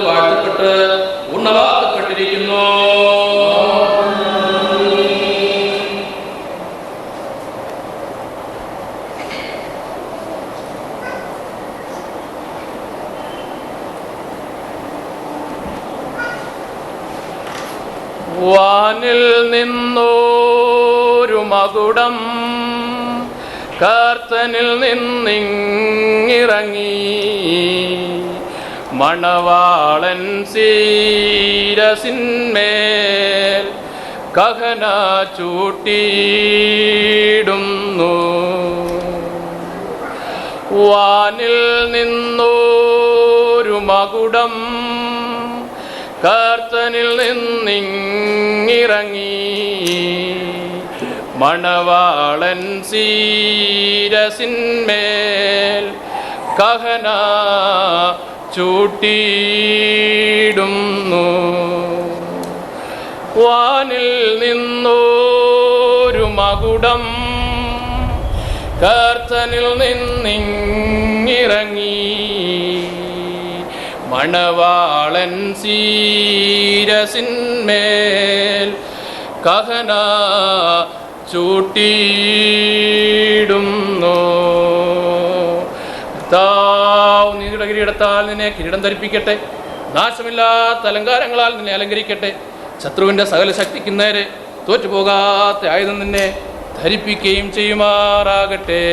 വാഴ്ത്തപ്പെട്ട് പൂർണ്ണമാക്കപ്പെട്ടിരിക്കുന്നു. വാനിൽ നിന്നോരു മകുടം കർത്തനിൽ നിന്നിറങ്ങി, മണവാളൻ ശിരസിന്മേൽ കഹന ചൂട്ടിയിടുന്നു. വാനിൽ നിന്നോരു മകുടം കർത്തനിൽ നിന്നിറങ്ങി, മണവാളൻ ശിരസിന്മേൽ കഹന ചൂട്ടിയിടുന്നു. വാനിൽ നിന്നോരു മകുടം കർത്തനിൽ നിന്നിറങ്ങി, മണവാളൻ ശിരസിന്മേൽ കഹന ചൂട്ടിയിടുന്നു. നീതിയുടെ കിരീടത്താൽ നിന്നെ കിരീടം ധരിപ്പിക്കട്ടെ, നാശമില്ലാത്ത അലങ്കാരങ്ങളാൽ നിന്നെ അലങ്കരിക്കട്ടെ. ശത്രുവിന്റെ സകല ശക്തിക്ക് നേരെ തോറ്റുപോകാത്ത ആയുധം നിന്നെ ധരിപ്പിക്കുകയും ചെയ്യുമാറാകട്ടെ.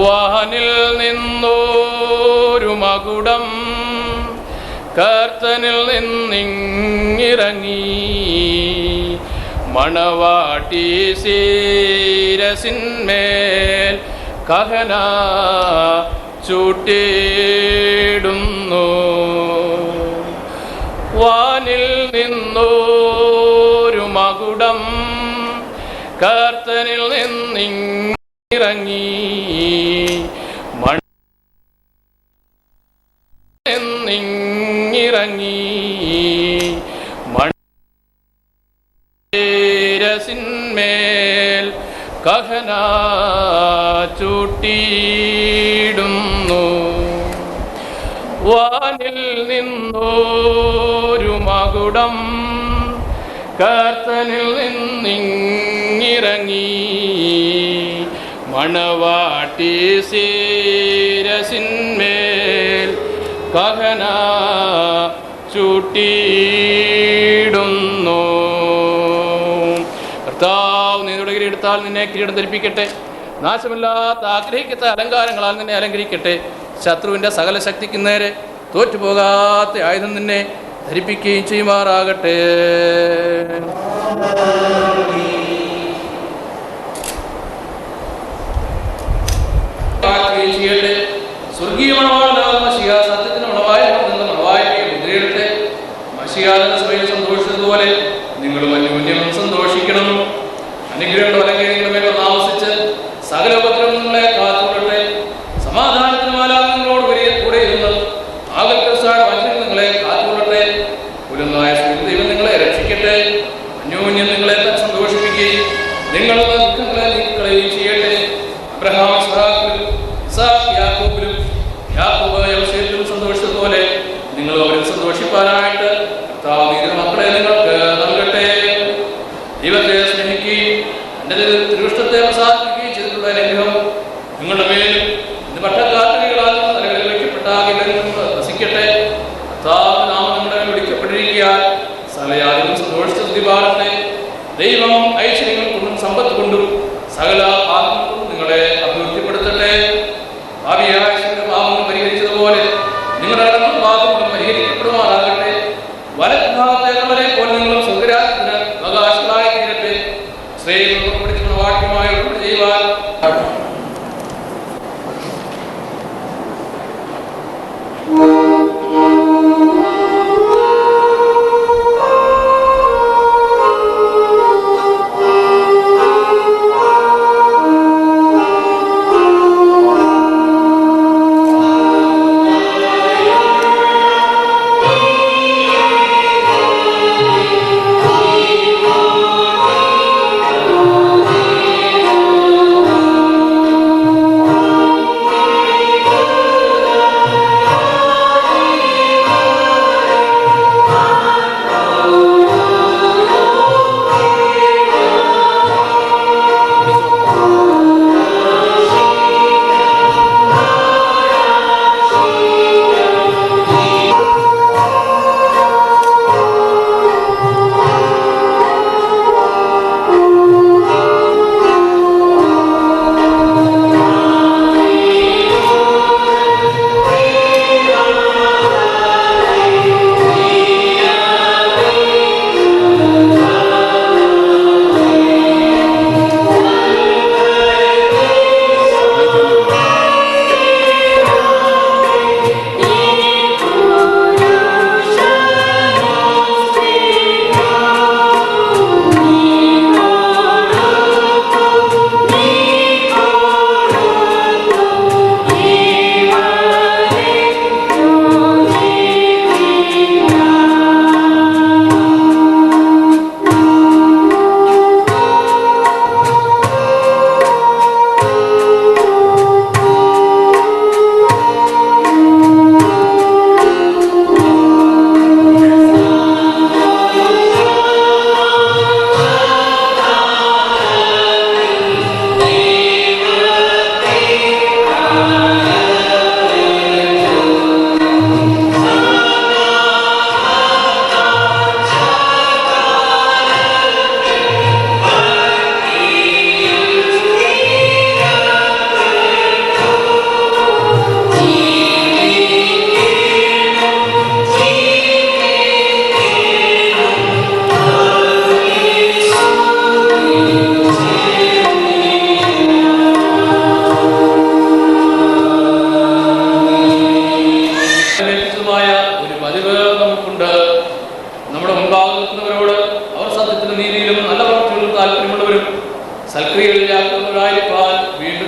വാനിൽ നിന്നോരു മകുടം കർത്തനിൽ നിന്നിറങ്ങി, മണവാട്ടി ശിരസിന്മേൽ കഹന ചൂട്ടിയിടുന്നു. വാനിൽ നിന്നോരു മകുടം കർത്തനിൽ നിന്നിറങ്ങി, ശിരസിന്മേൽ കഹന ചൂട്ടിയിടുന്നു. വാനിൽ നിന്നോരു മകുടം കർത്തനിൽ നിന്നിറങ്ങി, മണവാട്ടി ശിരസിന്മേൽ കഹന ചൂട്ടിയിടുന്നു. കർത്താവ് നീതിയുടെ കിരീടത്താൽ നിന്നെ കിരീടം ധരിപ്പിക്കട്ടെ, നാശമില്ലാത്ത ആഗ്രഹിക്കാത്ത അലങ്കാരങ്ങളാൽ നിന്നെ അലങ്കരിക്കട്ടെ. ശത്രുവിന്റെ സകല ശക്തിക്ക് നേരെ തോറ്റുപോകാത്ത ആയുധം നിന്നെ ധരിപ്പിക്കുകയും ചെയ്യുമാറാകട്ടെ. ചെയ്യട്ടെ. സ്വർഗീയ മണവാളനാകുന്ന മശിഹ സത്യത്തിന് മണവായ മണവായെ മുദ്രയെടുത്ത് മശിഹാന്റെ സഭയിൽ സന്തോഷിച്ചതുപോലെ നിങ്ങളും അന്യോന്യം സന്തോഷിക്കണം. അനുഗ്രഹം അല്ലെങ്കിൽ നിങ്ങളുടെ മേൽ താമസിച്ച് സകല ഉപദ്രവങ്ങളെ കാത്തുകൊള്ളട്ടെ. സമാധാനത്തിന് മാലാഖകളോട് കൂടെ ഇരുന്ന് ആകൽക്കസായ വചനം നിങ്ങളെ കാത്തുകൊള്ളട്ടെ. പുലനായ ദൈവം നിങ്ങളെ രക്ഷിക്കട്ടെ. അന്യോന്യം നിങ്ങളെ സന്തോഷിപ്പിക്കുകയും നിങ്ങളുടെ ദുഃഖങ്ങളെ നീക്കുകയും ചെയ്യട്ടെ. അബ്രഹാം യാക്കോബിലും യാക്കോബ് യോസേഫിലും സന്തോഷിച്ചത്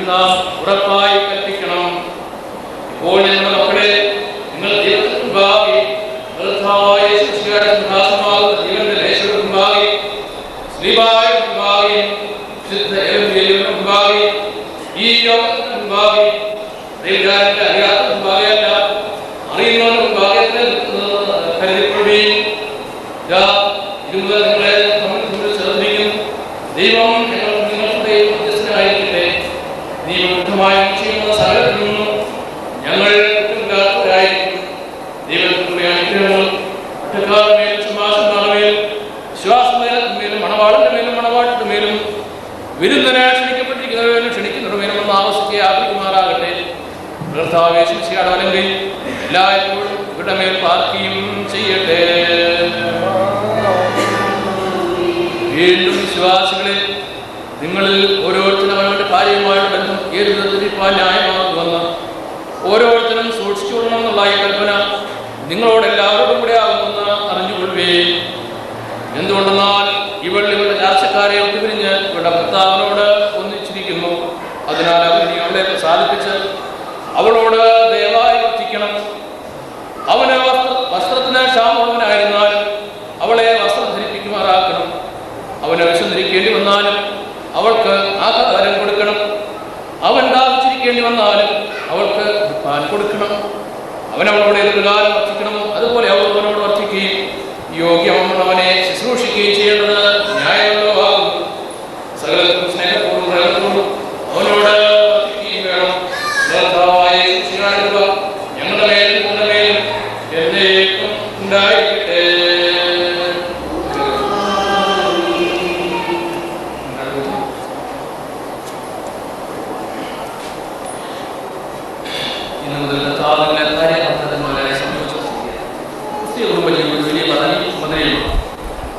നാം ഉറപ്പായി കൽപ്പിക്കണം. ഇപ്പോൾ ഞങ്ങളുടെ മക്കളെ നിങ്ങൾ ദൈവത്തിന് മുമ്പാകെ ജീവന്റെ ലേശത്തിന് മുമ്പാകെ ശ്രീവായുടെ മുമ്പാകെ മുമ്പാകെ ഈ യോഗത്തിന് മുമ്പാകെ അറിയാത്ത മുമ്പാകെയല്ല അറിയുന്നവരുടെ മുമ്പാകെ കരുതിക്കൊള്ളുകയും ഇരുമുതൽ നിങ്ങളെ തമ്മിൽ ചേർന്നിരിക്കുന്നു. ദൈവം നിങ്ങളുടെ മധ്യസ്ഥനായിരിക്കട്ടെ. നിയമബദ്ധമായ ചെയ്യുന്ന സകലത്തിൽ നിന്നും ഞങ്ങൾ കുറ്റമില്ലാത്തവരായിരിക്കും. ദൈവത്തിനുള്ള അനുഗ്രഹങ്ങൾ ഒറ്റക്കാരുടെ മേലും സംഭാഷണങ്ങളുടെ മേലും വിശ്വാസമേലും മണവാളന്റെ മേലും മണവാട്ടിന്റെ മേലും വിരുദ്ധനെ ക്ഷണിക്കപ്പെട്ടിരിക്കുന്നവരും ക്ഷണിക്കുന്നവരുടെ മേലും ആവശ്യത്തെ ആഗ്രഹിക്കുമാറാകട്ടെ. അല്ലെങ്കിൽ എല്ലായ്പ്പോഴും ഇവരുടെ മേൽ പാർക്കുകയും ചെയ്യട്ടെ. വീണ്ടും വിശ്വാസികളെ, നിങ്ങളിൽ ഓരോരുത്തരും അവരുടെ ഭാര്യയുമായുള്ള ബന്ധം ഏത് വിധത്തിരിക്കാൻ ന്യായമാകുമെന്ന് ഓരോരുത്തരും സൂക്ഷിച്ചുകൊള്ളണമെന്നുള്ള ഈ കൽപ്പന നിങ്ങളോട് എല്ലാവരോടും കൂടെ ആകുമെന്ന് അറിഞ്ഞുകൊള്ളുവേ. എന്തുകൊണ്ടെന്നാൽ ഇവളുടെ ചാർച്ചക്കാരെ ഒത്തുപിരിഞ്ഞ് ഇവരുടെ ഭർത്താവിനോട് ഒന്നിച്ചിരിക്കുന്നു. അതിനാൽ അവർ ഇനി അവളെ പ്രസാദിപ്പിച്ച് അവളോട് ദയവായി വർത്തിക്കണം. അവന് വസ്ത്രത്തിന് ക്ഷാമമുള്ളവനായിരുന്നാലും അവളെ വസ്ത്രം ധരിപ്പിക്കുമാറാക്കണം. അവന് വിശന്നിരിക്കേണ്ടി വന്നാലും അവൾക്ക് ആഹാരം കൊടുക്കണം. അവൻ ദാഹിച്ചിരിക്കേണ്ടി വന്നാലും അവൾക്ക് പാൽ കൊടുക്കണം. അവൻ അവളോട് എതിർകാലം വർത്തിക്കണമോ അതുപോലെ അവൾ അവനോട് വർത്തിക്കുകയും യോഗ്യമെന്ന് അവനെ ശുശ്രൂഷിക്കുകയും ചെയ്യേണ്ടത് ന്യായമല്ലോ ആകും. സകലർക്കും സ്നേഹപൂർവ്വം അവനോട് വർത്തിക്കുകയും വേണം. ഞങ്ങളുടെ മേലും നിങ്ങളുടെ മേലും എന്നേക്കും ഉണ്ടായിരിക്കട്ടെ. ഇന്ന് മുതൽ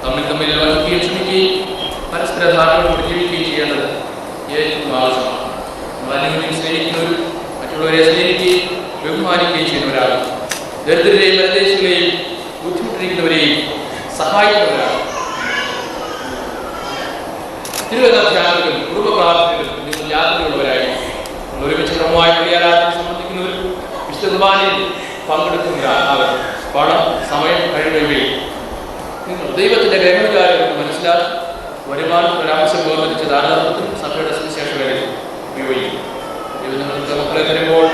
തമ്മിൽ തമ്മിൽ വഹിക്കുകയും ക്ഷമിക്കുകയും പരസ്പര ധാരണയോട് ജീവിക്കുകയും ചെയ്യേണ്ടത് ഏറ്റവും ആവശ്യമാണ്. നമ്മൾ അന്യോന്യം സ്നേഹിക്കുന്നവരും മറ്റുള്ളവരെ സ്നേഹിക്കുകയും ബഹുമാനിക്കുകയും ചെയ്യുന്നവരാണ്. ദരിദ്രരെയും പരദേശികളെയും ബുദ്ധിമുട്ടിരിക്കുന്നവരെയും സഹായിക്കുന്നവരാണ്. തിരുവനന്തപുരം കുടുംബ പ്രാർത്ഥനകളും നിങ്ങൾ യാത്രയുള്ളവരായി ഒരുമിച്ച് ക്രമമായി പള്ളിയാരാധന സംബന്ധിക്കുന്നവരും വിശുദ്ധ കുർബാനയിൽ പങ്കെടുക്കുന്നവരാണ്. പണം, സമയം കഴിയുകയും നിങ്ങൾ ദൈവത്തിന്റെ ഗ്രഹവികാരം മനസ്സിലാക്കി വരുമാനം ഒരാവശ്യം ബോധിച്ച ദാനധർമ്മത്തിനും സഭയുടെ സുവിശേഷ വേലയിൽ ഉപയോഗിക്കും. ദൈവങ്ങളുടെ മക്കളെ തരുമ്പോൾ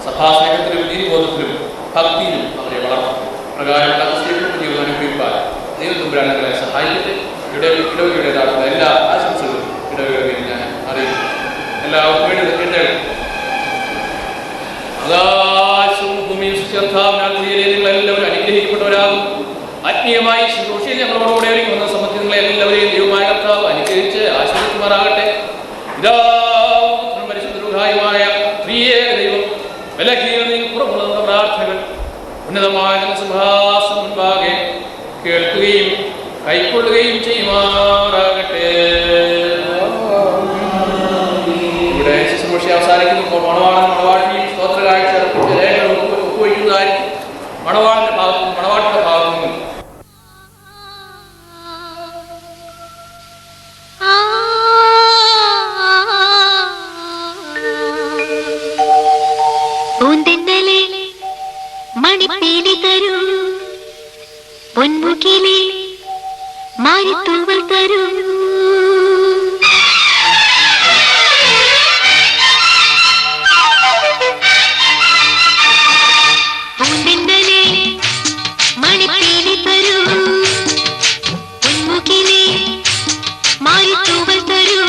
സഭാസ്നേഹത്തിലും നീതിബോധത്തിലും ഭക്തിയിലും അവരെ വളർത്തും. പ്രകാരമുള്ള ക്രിസ്തീയ ജീവിതം അനുഭവിക്കാൻ ദൈവത്തുമ്പുരാണങ്ങളെ സഹായിക്കട്ടെ. ഇടവകയുടേതാകുന്ന എല്ലാ ആശംസകളും ഇടവകയിൽ ഞാൻ അറിയിക്കും. എല്ലാവർക്കും വേണ്ടി ആകാശവും ഭൂമിയും നിങ്ങൾ എല്ലാവരും അനുഗ്രഹിക്കപ്പെട്ടവരാകും. ആത്മീയമായി ശുശ്രൂഷയിൽ ഞങ്ങളോടുകൂടെ വന്ന സംബന്ധിച്ച് നിങ്ങളെ എല്ലാവരെയും ദൈവമായ കർത്താവ് അനുഗ്രഹിച്ച് ആശീർവദിക്കുമാറാകട്ടെ. പരിശുദ്ധമായ പ്രിയ ദൈവം ബലഹീനതയിൽ കുറവുള്ള പ്രാർത്ഥനകൾ ഉന്നതമായ സിംഹാസനം മുൻപാകെ കേൾക്കുകയും കൈക്കൊള്ളുകയും ചെയ്യുമാറാകട്ടെ. ഇവിടെ ശുശ്രൂഷ അവസാനിക്കുമ്പോൾ മണവാളൻ മണവാട്ടിയും സ്തോത്ര കാഴ്ച ഒപ്പുവയ്ക്കുന്നതായിരിക്കും. മണവാളന്റെ ഭാഗത്തും മണവാട്ടിന്റെ ഭാഗത്തും മണിപ്പീലി തരൂ, പൊന്മുകിലേ മാരിത്തൂവൽ തരൂ. പൂന്തിന്നലേ മണിപ്പീലി തരൂ, പൊന്മുകിലേ മാരിത്തൂവൽ തരൂ.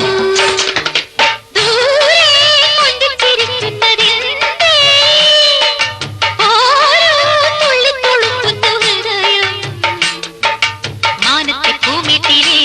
പൂമിട്ടിലേ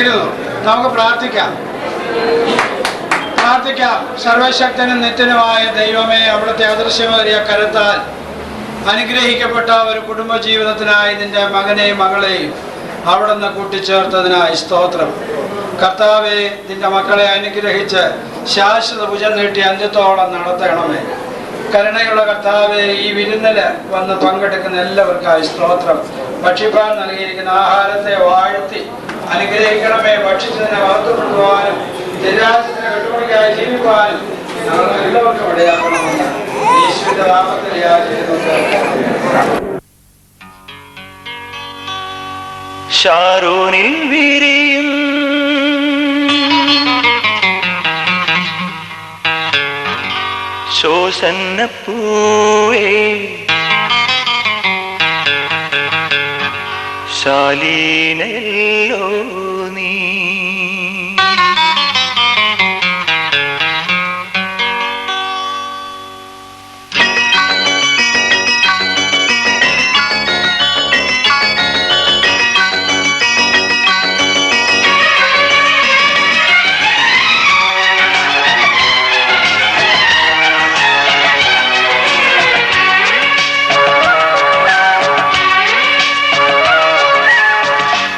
ഇരുന്നു. നമുക്ക് പ്രാർത്ഥിക്കാം. സർവശക്തനും നിത്യനുമായ ദൈവമേ, അവിടുത്തെ അദൃശ്യമേറിയ കരത്താൽ അനുഗ്രഹിക്കപ്പെട്ട ഒരു കുടുംബജീവിതത്തിനായി നിന്റെ മകനെയും മകളെയും അവിടുന്ന് കൂട്ടിച്ചേർത്തതിനായി സ്തോത്രം. കർത്താവെ, നിന്റെ മക്കളെ അനുഗ്രഹിച്ച് ശാശ്വത ഭുജം നീട്ടി അന്ത്യത്തോളം നടത്തണമേ. കരുണയുള്ള കർത്താവെ, ഈ വിരുന്നില് വന്ന് പങ്കെടുക്കുന്ന എല്ലാവർക്കായി സ്തോത്രം. ഭക്ഷിപ്പാൻ നൽകിയിരിക്കുന്ന ആഹാരത്തെ വാഴ്ത്തി അനുഗ്രഹിക്കണമേ. ഭക്ഷിച്ചതിനെ വളർത്തുകൊണ്ടുപോകാനും നിരാശത്തിന് കെട്ടുപണിക്കായി ജീവിക്കുവാനും ഞങ്ങൾക്ക് എല്ലാവർക്കും ഇടയാക്കണമെന്ന് ഈശ്വരന്റെ നാമത്തിൽ ഷാരോനിൽ വിരിയും ശോസന്നപ്പൂവേ, ശാലീനയല്ലോ നീ.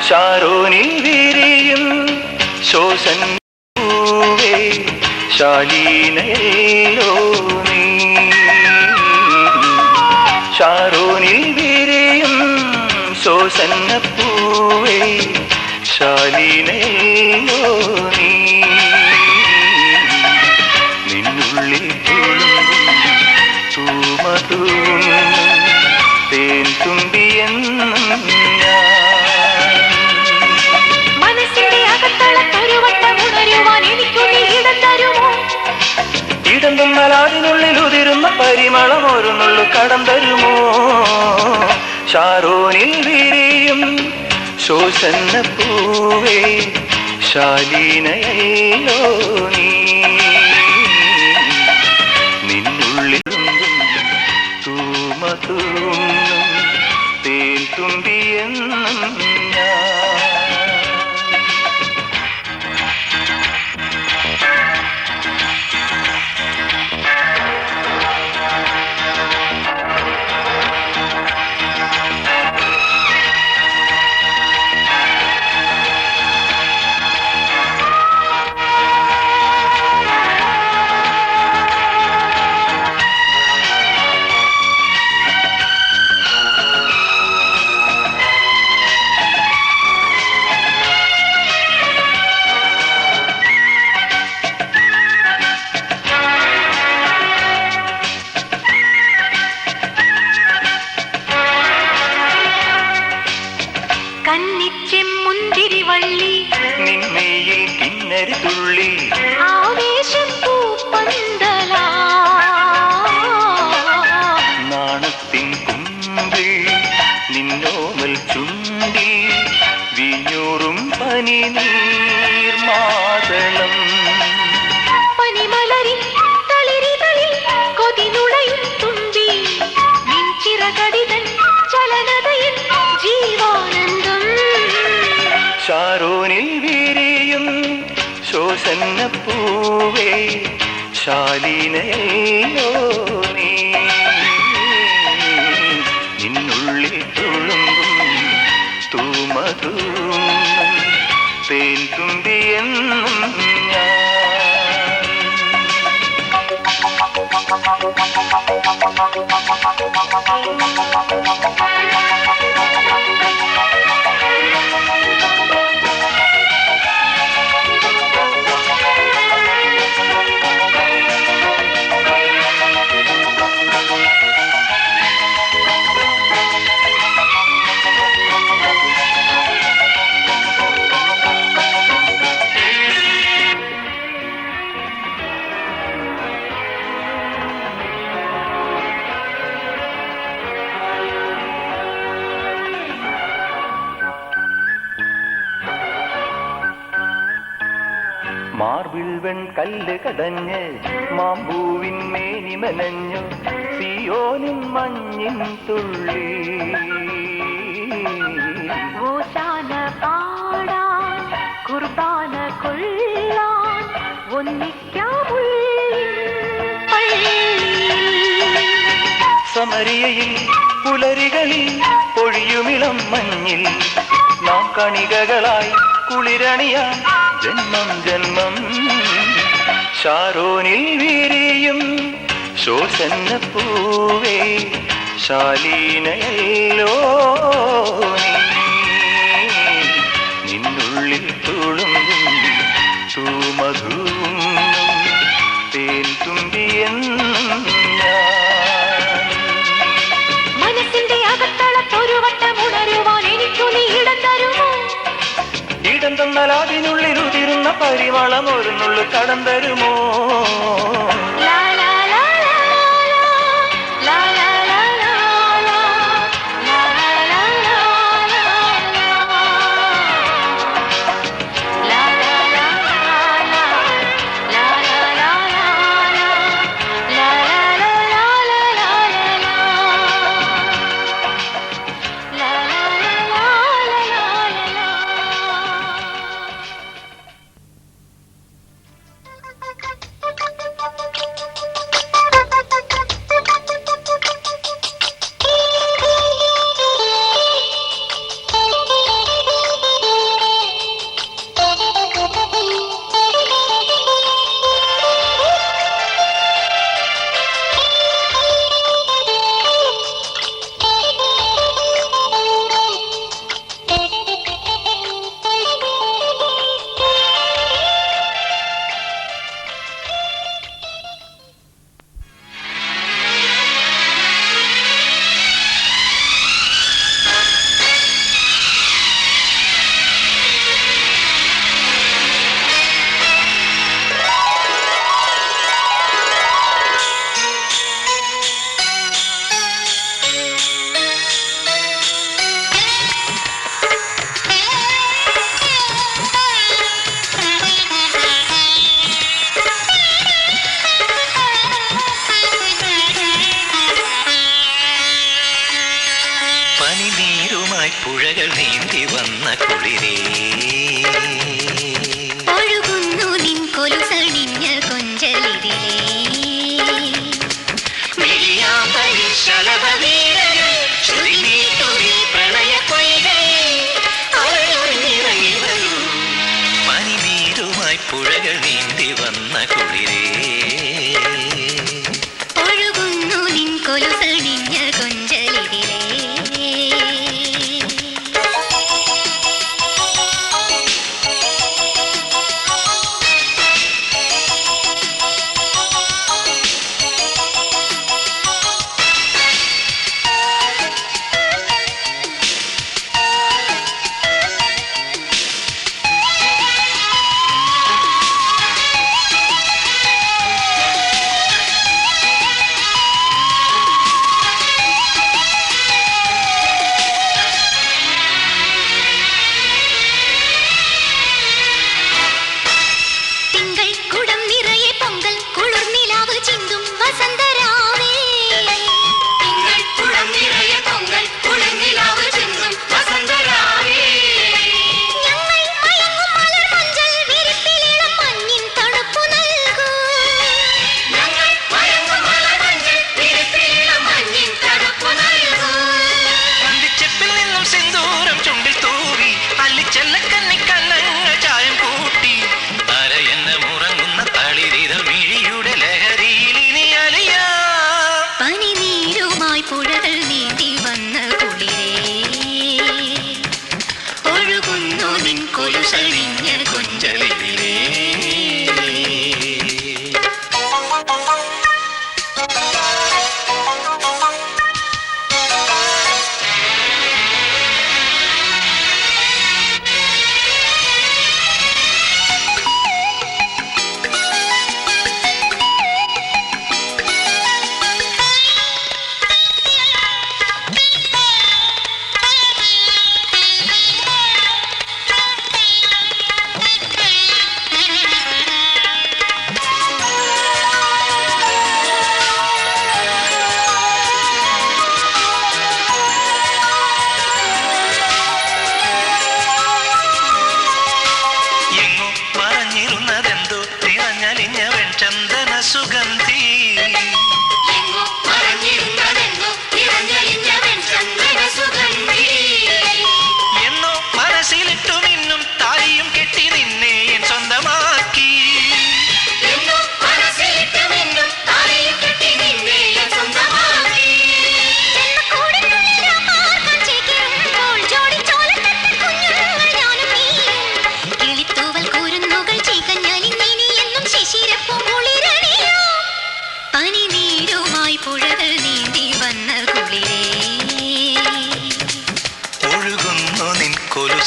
ഷാരോനിൽ വിരിയും ശോസന്നപ്പൂവേ, ശാലീനയല്ലോ നീ. ഷാരോനിൽ വിരിയും ശോസന്നപ്പൂവേ, ശാലീനയല്ലോ നീ. നിന്നുള്ളിൽ തുളുമ്പും തൂമതൂം തേൻ തുമ്പിയെന്നും ഇടന്നാൽ ഉതിരുന്ന പരിമളം ഒരു നുള്ളു കടം തരുമോ? ഷാരോനിൽ വിരിയും ശോസന്നപ്പൂവേ, ശാലീനയല്ലോ നീ. നിന്നുള്ളിലും തൂമതൂന്നും തേൻ തുമ്പിയെന്നും നിന്മയിൽ കിന്നരി തുള്ളി നാണത്തിൻ കുമ്പിൽ നിന്നോമൽ ചുണ്ടി വിഞ്ഞൂറും പനി നീർമാതളം ഷാരോനിൽ വിരിയും ശോസന്നപ്പൂവേ, ശാലീനയല്ലോ നീ. നിന്നുള്ളിൽ തുളുമ്പും തൂമതൂന്നും തേൻ തുമ്പിയെന്നും ഞാൻ. മാർബിൾ വെൺകല്ല് കടഞ്ഞ് മാമ്പൂവിൻ മേനി മനഞ്ഞു സിയോനിൻ മഞ്ഞിൻ തുള്ളി. പാടാൻ സമരിയയിൽ പുലരികളിൽ പൊഴിയുമിളം മഞ്ഞിൽ നാം കണികകളായി കുളിരണിയാം ജന്മം ജന്മം ഷാരോനിൽ വീരിയും ശോഷന്ന പൂവേ ശാലീനയല്ലോ നിന്നുള്ളിൽ തുളുമ്പും തൂമധുവും തേൻ തുമ്പിയെന്നും മനസ്സിന്റെ അകത്തളത്തൊരു വട്ടം ഉണരുവാൻ എനിക്കു നീ ഇടം തരുമോ? ഇടം തന്നാൽ അതിനുള്ളിൽ ഉതിരുന്ന പരിമളം ഒരു നുള്ളു കടം തരുമോ? ലാ ലാ ലാ ലാ ലാ ലാ ലാ ലാ ലാ ലാ ലാ ലാ ലാ ലാ ലാ ലാ പുഴകൾ നീന്തി വന്ന കുളിരേ ഒഴുകുന്നു നിൻ കൊലുസണിഞ്ഞ കൊഞ്ചലിരിലേ പനിനീരുമായി പുഴകൾ നീന്തി വന്ന കുളിരേ ഒഴുകുന്നു നിൻ കൊലുസണിഞ്ഞ കൊഞ്ചലിരിലേ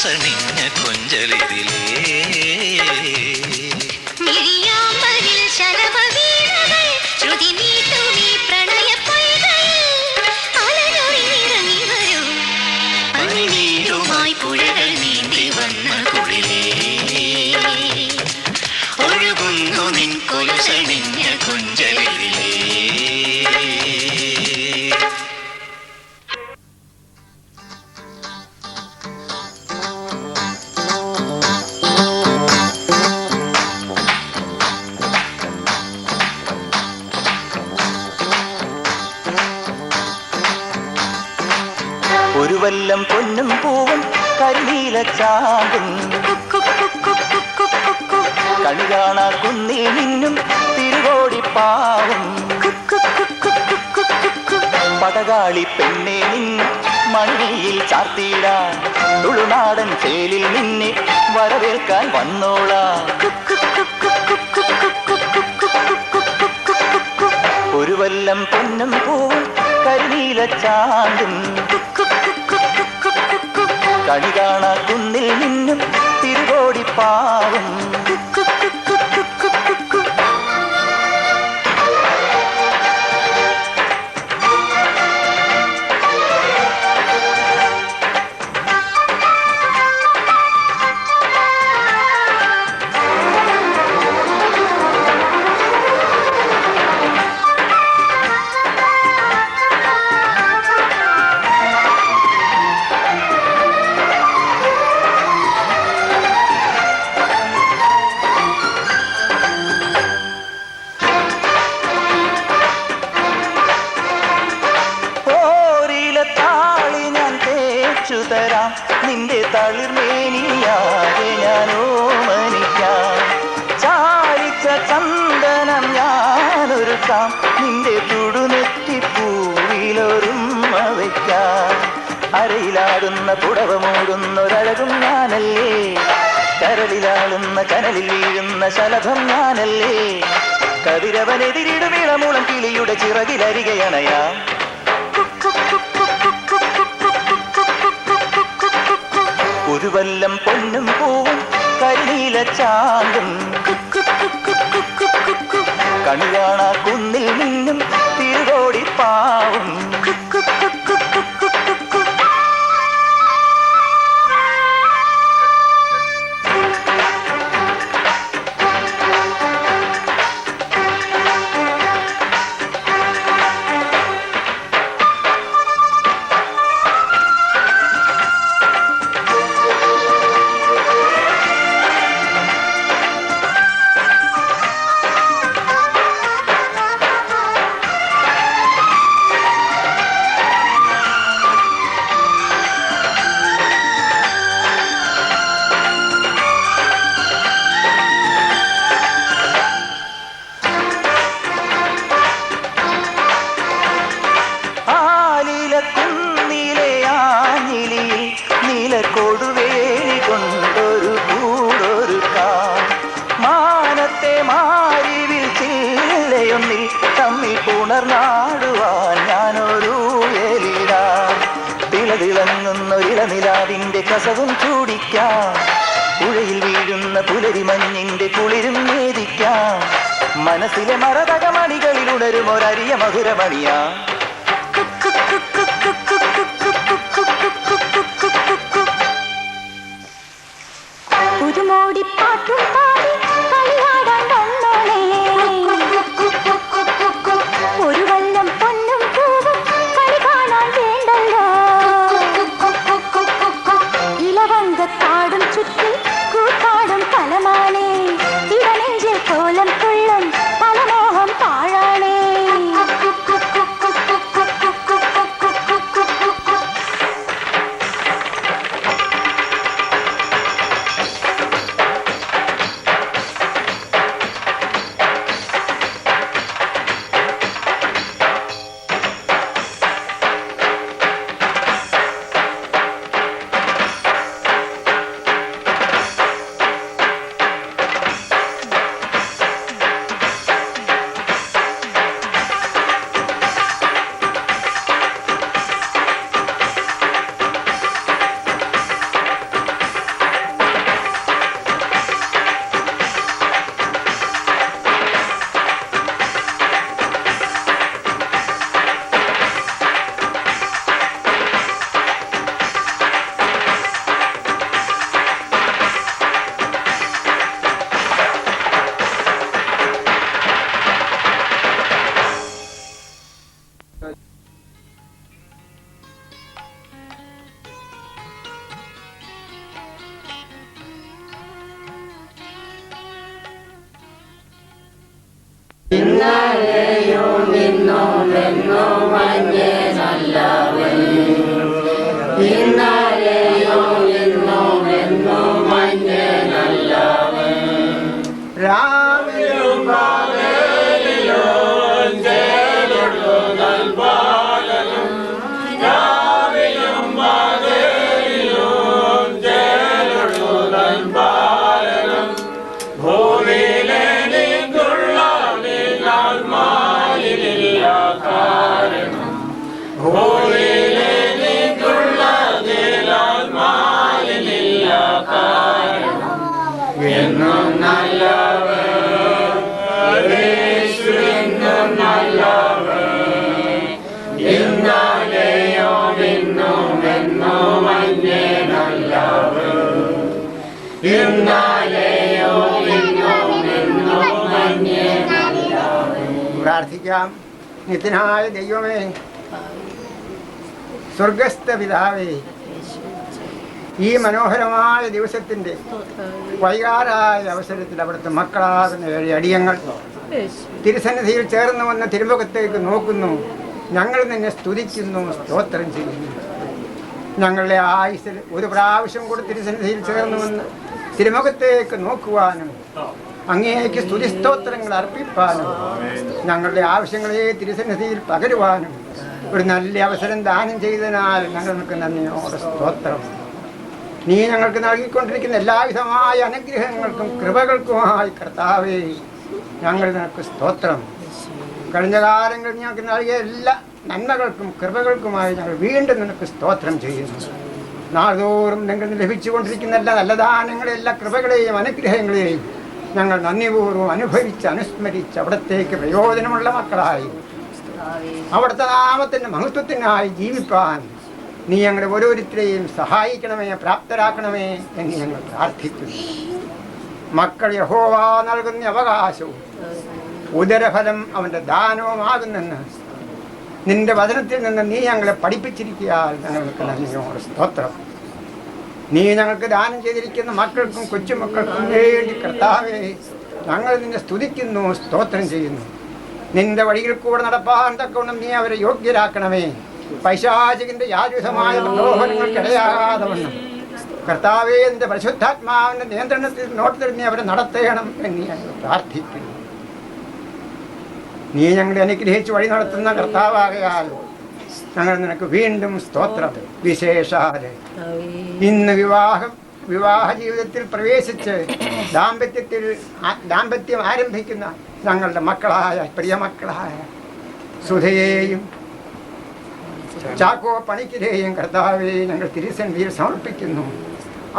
കൊലുസണിഞ്ഞ കൊഞ്ചലിതിലേ മിഴിയാമ്പലിൽ ശലഭവീണകൾ ശ്രുതി നീട്ടുമീ പ്രണയപ്പൊയ്കയിൽ അലനൊറിഞ്ഞിറങ്ങി വരൂ പനിനീരുമായി പുഴകൾ നീന്തി വന്ന കുളിലേ ഒഴുകുന്നു നിൻ കൊലുസണിഞ്ഞ കൊഞ്ചലിതിലേ ഒരു വല്ലം പൊന്നും പൂവും കരിനീല ചാമ്പും കണി കാണാ കുന്നിൽ നിന്നും തിരുവോടിപ്പാവും പടകാളി പെണ്ണെ നിന്നു മണിയിൽ ചാർത്തിയിടാൻ തുളുനാടൻ ചേലിൽ നിന്നെ വരവേൽക്കാൻ വന്നോളാം ഒരു വല്ലം പൊന്നും പൂവും കരിനീല ചാണ്ടും കണി കാണാ കുന്നിൽ നിന്നും തിരുവോടിപ്പാവും തരാം നിന്റെ തളിർമേനിയാകെ ഞാൻ ഓമനിക്കാം ചാരിച്ച ചന്ദനം ഞാനൊരുക്കാം നിന്റെ തുടുനെറ്റിപ്പൂവിലൊരുമ്മ വയ്ക്കാം അരയിലാടുന്ന പുടവ മൂടുന്നൊരഴകും ഞാനല്ലേ കരളിലാളുന്ന കനലിൽ വീഴുന്ന ശലഭം ഞാനല്ലേ കതിരവനെതിരിടും ഇളമുളം കിളിയുടെ ചിറകിലരികയണയാം ഒരു വല്ലം പൊന്നും പൂവും കരിനീല ചാണ്ടും കണി കാണാ കുന്നിൽ നിന്നും തിരുവോടിപ്പാവും കൊടുവേലി കൊണ്ടൊരു കൂടൊരുക്കാം മാനത്തെ മാരിവിൽ ചില്ലയൊന്നിൽ തമ്മിൽ പുണർന്നാടുവാൻ ഞാനൊരു എലിടാം തിളതിളങ്ങുന്നൊരിളനിലാവിന്റെ കസവും ചൂടിക്കാം പുഴയിൽ വീഴുന്ന പുലരി മഞ്ഞിന്റെ കുളിരും നേദിക്കാം മനസ്സിലെ മരതകമണികളിൽ ഉണരും ഒരരിയ മധുരമണിയാ പുതുമോടിപ്പാട്ടും പാടി കളിയാടാൻ വന്നോളേ ഒരു വല്ലം പൊന്നും പൂവും കളി കാണാൻ വേണ്ടല്ലോ ഇലവങ്കത്താടും ചുറ്റി കൂത്താടും പലമാണേ ഇടനെഞ്ചിൽ കോലം തുള്ളും പലമോഹം പാഴാണേ പ്രാർത്ഥിക്കാം. നിത്യനായ ദൈവമേ, സ്വർഗസ്ഥ പിതാവേ, ഈ മനോഹരമായ ദിവസത്തിൻ്റെ വൈകാരായ അവസരത്തിൽ അവിടുത്തെ മക്കളാകുന്ന 7 അടിയങ്ങൾ തിരുസന്നിധിയിൽ ചേർന്ന് വന്ന തിരുമുഖത്തേക്ക് നോക്കുന്നു. ഞങ്ങൾ നിന്നെ സ്തുതിക്കുന്നു, സ്തോത്രം ചെയ്യുന്നു. ഞങ്ങളുടെ ആയുസ്സിൽ ഒരു പ്രാവശ്യം കൂടി തിരുസന്നിധിയിൽ ചേർന്ന് വന്ന് തിരുമുഖത്തേക്ക് നോക്കുവാനും അങ്ങേക്ക് സ്തുതിസ്തോത്രങ്ങൾ അർപ്പിപ്പാനും ഞങ്ങളുടെ ആവശ്യങ്ങളെ തിരുസന്നിധിയിൽ പകരുവാനും ഒരു നല്ല അവസരം ദാനം ചെയ്തതിനാൽ ഞങ്ങൾക്ക് നന്ദിയോടെ സ്തോത്രം. നീ ഞങ്ങൾക്ക് നൽകിക്കൊണ്ടിരിക്കുന്ന എല്ലാവിധമായ അനുഗ്രഹങ്ങൾക്കും കൃപകൾക്കുമായി കർത്താവേ ഞങ്ങൾ നിനക്ക് സ്തോത്രം. കഴിഞ്ഞ കാലങ്ങളിൽ ഞങ്ങൾക്ക് നൽകിയ എല്ലാ നന്മകൾക്കും കൃപകൾക്കുമായി ഞങ്ങൾ വീണ്ടും നിനക്ക് സ്തോത്രം ചെയ്യുന്നു. നാൾതോറും നിങ്ങൾ ലഭിച്ചുകൊണ്ടിരിക്കുന്ന എല്ലാ നല്ല ദാനങ്ങളെയും എല്ലാ കൃപകളെയും അനുഗ്രഹങ്ങളെയും ഞങ്ങൾ നന്ദിപൂർവ്വം അനുഭവിച്ച് അനുസ്മരിച്ച് അവിടത്തേക്ക് പ്രയോജനമുള്ള മക്കളായി അവിടുത്തെ നാമത്തിൻ്റെ മഹത്വത്തിനായി ജീവിപ്പാൻ നീ ഞങ്ങളുടെ ഓരോരുത്തരെയും സഹായിക്കണമേ, പ്രാപ്തരാക്കണമേ എന്ന് ഞങ്ങൾ പ്രാർത്ഥിക്കുന്നു. മക്കൾ യഹോവ നൽകുന്ന അവകാശവും ഉദരഫലം അവൻ്റെ ദാനവുമാകുന്നെന്ന് നിന്റെ വചനത്തിൽ നിന്ന് നീ ഞങ്ങളെ പഠിപ്പിച്ചിരിക്കാൻ ഞങ്ങൾക്ക് നന്ദിയോട് സ്തോത്രം. നീ ഞങ്ങൾക്ക് ദാനം ചെയ്തിരിക്കുന്ന മക്കൾക്കും കൊച്ചുമക്കൾക്കും വേണ്ടി കർത്താവേ ഞങ്ങൾ നിന്നെ സ്തുതിക്കുന്നു, സ്തോത്രം ചെയ്യുന്നു. നിന്റെ വഴിയിൽ കൂടെ നടപ്പാൻ തക്കവണ്ണം നീ അവരെ യോഗ്യരാക്കണമേ. പൈശാചികന്റെ യാതൊരുവിധമായ പ്രലോഭനങ്ങൾക്കിടയാകാതെ വണ്ണം കർത്താവേ നിന്റെ പരിശുദ്ധാത്മാവിന്റെ നിയന്ത്രണത്തിൽ നോട്ടത്തിൽ നീ അവരെ നടത്തണം എന്ന് ഞങ്ങൾ പ്രാർത്ഥിക്കുന്നു. നീ ഞങ്ങളെ അനുഗ്രഹിച്ച് വഴി നടത്തുന്ന കർത്താവാകയാൽ ഞങ്ങൾ നിനക്ക് വീണ്ടും സ്തോത്രം. വിശേഷാല് ഇന്ന് വിവാഹ ജീവിതത്തിൽ പ്രവേശിച്ച് ദാമ്പത്യം ആരംഭിക്കുന്ന ഞങ്ങളുടെ മക്കളായ പ്രിയമക്കളായ സുധയെയും ചാക്കോ പണിക്കരെയും കർത്താവെ ഞങ്ങൾ തിരുസന്നിധിയിൽ സമർപ്പിക്കുന്നു.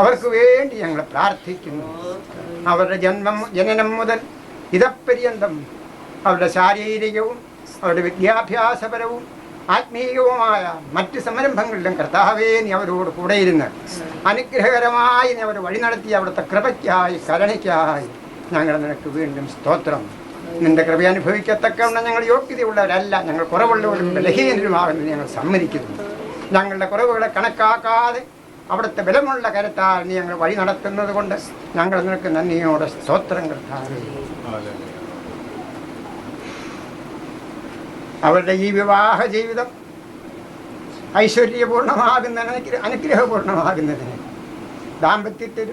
അവർക്ക് വേണ്ടി ഞങ്ങൾ പ്രാർത്ഥിക്കുന്നു. അവരുടെ ജനനം മുതൽ ഇതപര്യന്തം അവരുടെ ശാരീരികവും അവരുടെ വിദ്യാഭ്യാസപരവും ആത്മീയവുമായ മറ്റ് സംരംഭങ്ങളിലും കർത്താവേ നീ അവരോട് കൂടെ ഇരുന്ന് അനുഗ്രഹകരമായി നീ അവർ വഴി നടത്തി അവിടുത്തെ കൃപയ്ക്കായി കരുണയ്ക്കായി ഞങ്ങൾ നിനക്ക് വീണ്ടും സ്തോത്രം. നിന്റെ കൃപ അനുഭവിക്കത്തക്കവണ്ണം ഞങ്ങൾ യോഗ്യതയുള്ളവരല്ല, ഞങ്ങൾ കുറവുള്ളവരും ബലഹീനരുമാകുന്നത് ഞങ്ങൾ സമ്മതിക്കുന്നു. ഞങ്ങളുടെ കുറവുകളെ കണക്കാക്കാതെ അവിടുത്തെ ബലമുള്ള കരുത്താൽ നീ ഞങ്ങൾ വഴി നടത്തുന്നത് കൊണ്ട് ഞങ്ങൾ നിനക്ക് നന്ദിയോടെ സ്തോത്രം കർത്താവേ. അവരുടെ ഈ വിവാഹ ജീവിതം ഐശ്വര്യപൂർണമാകുന്നതിന് അനുഗ്രഹപൂർണമാകുന്നതിന് ദാമ്പത്യത്തിൽ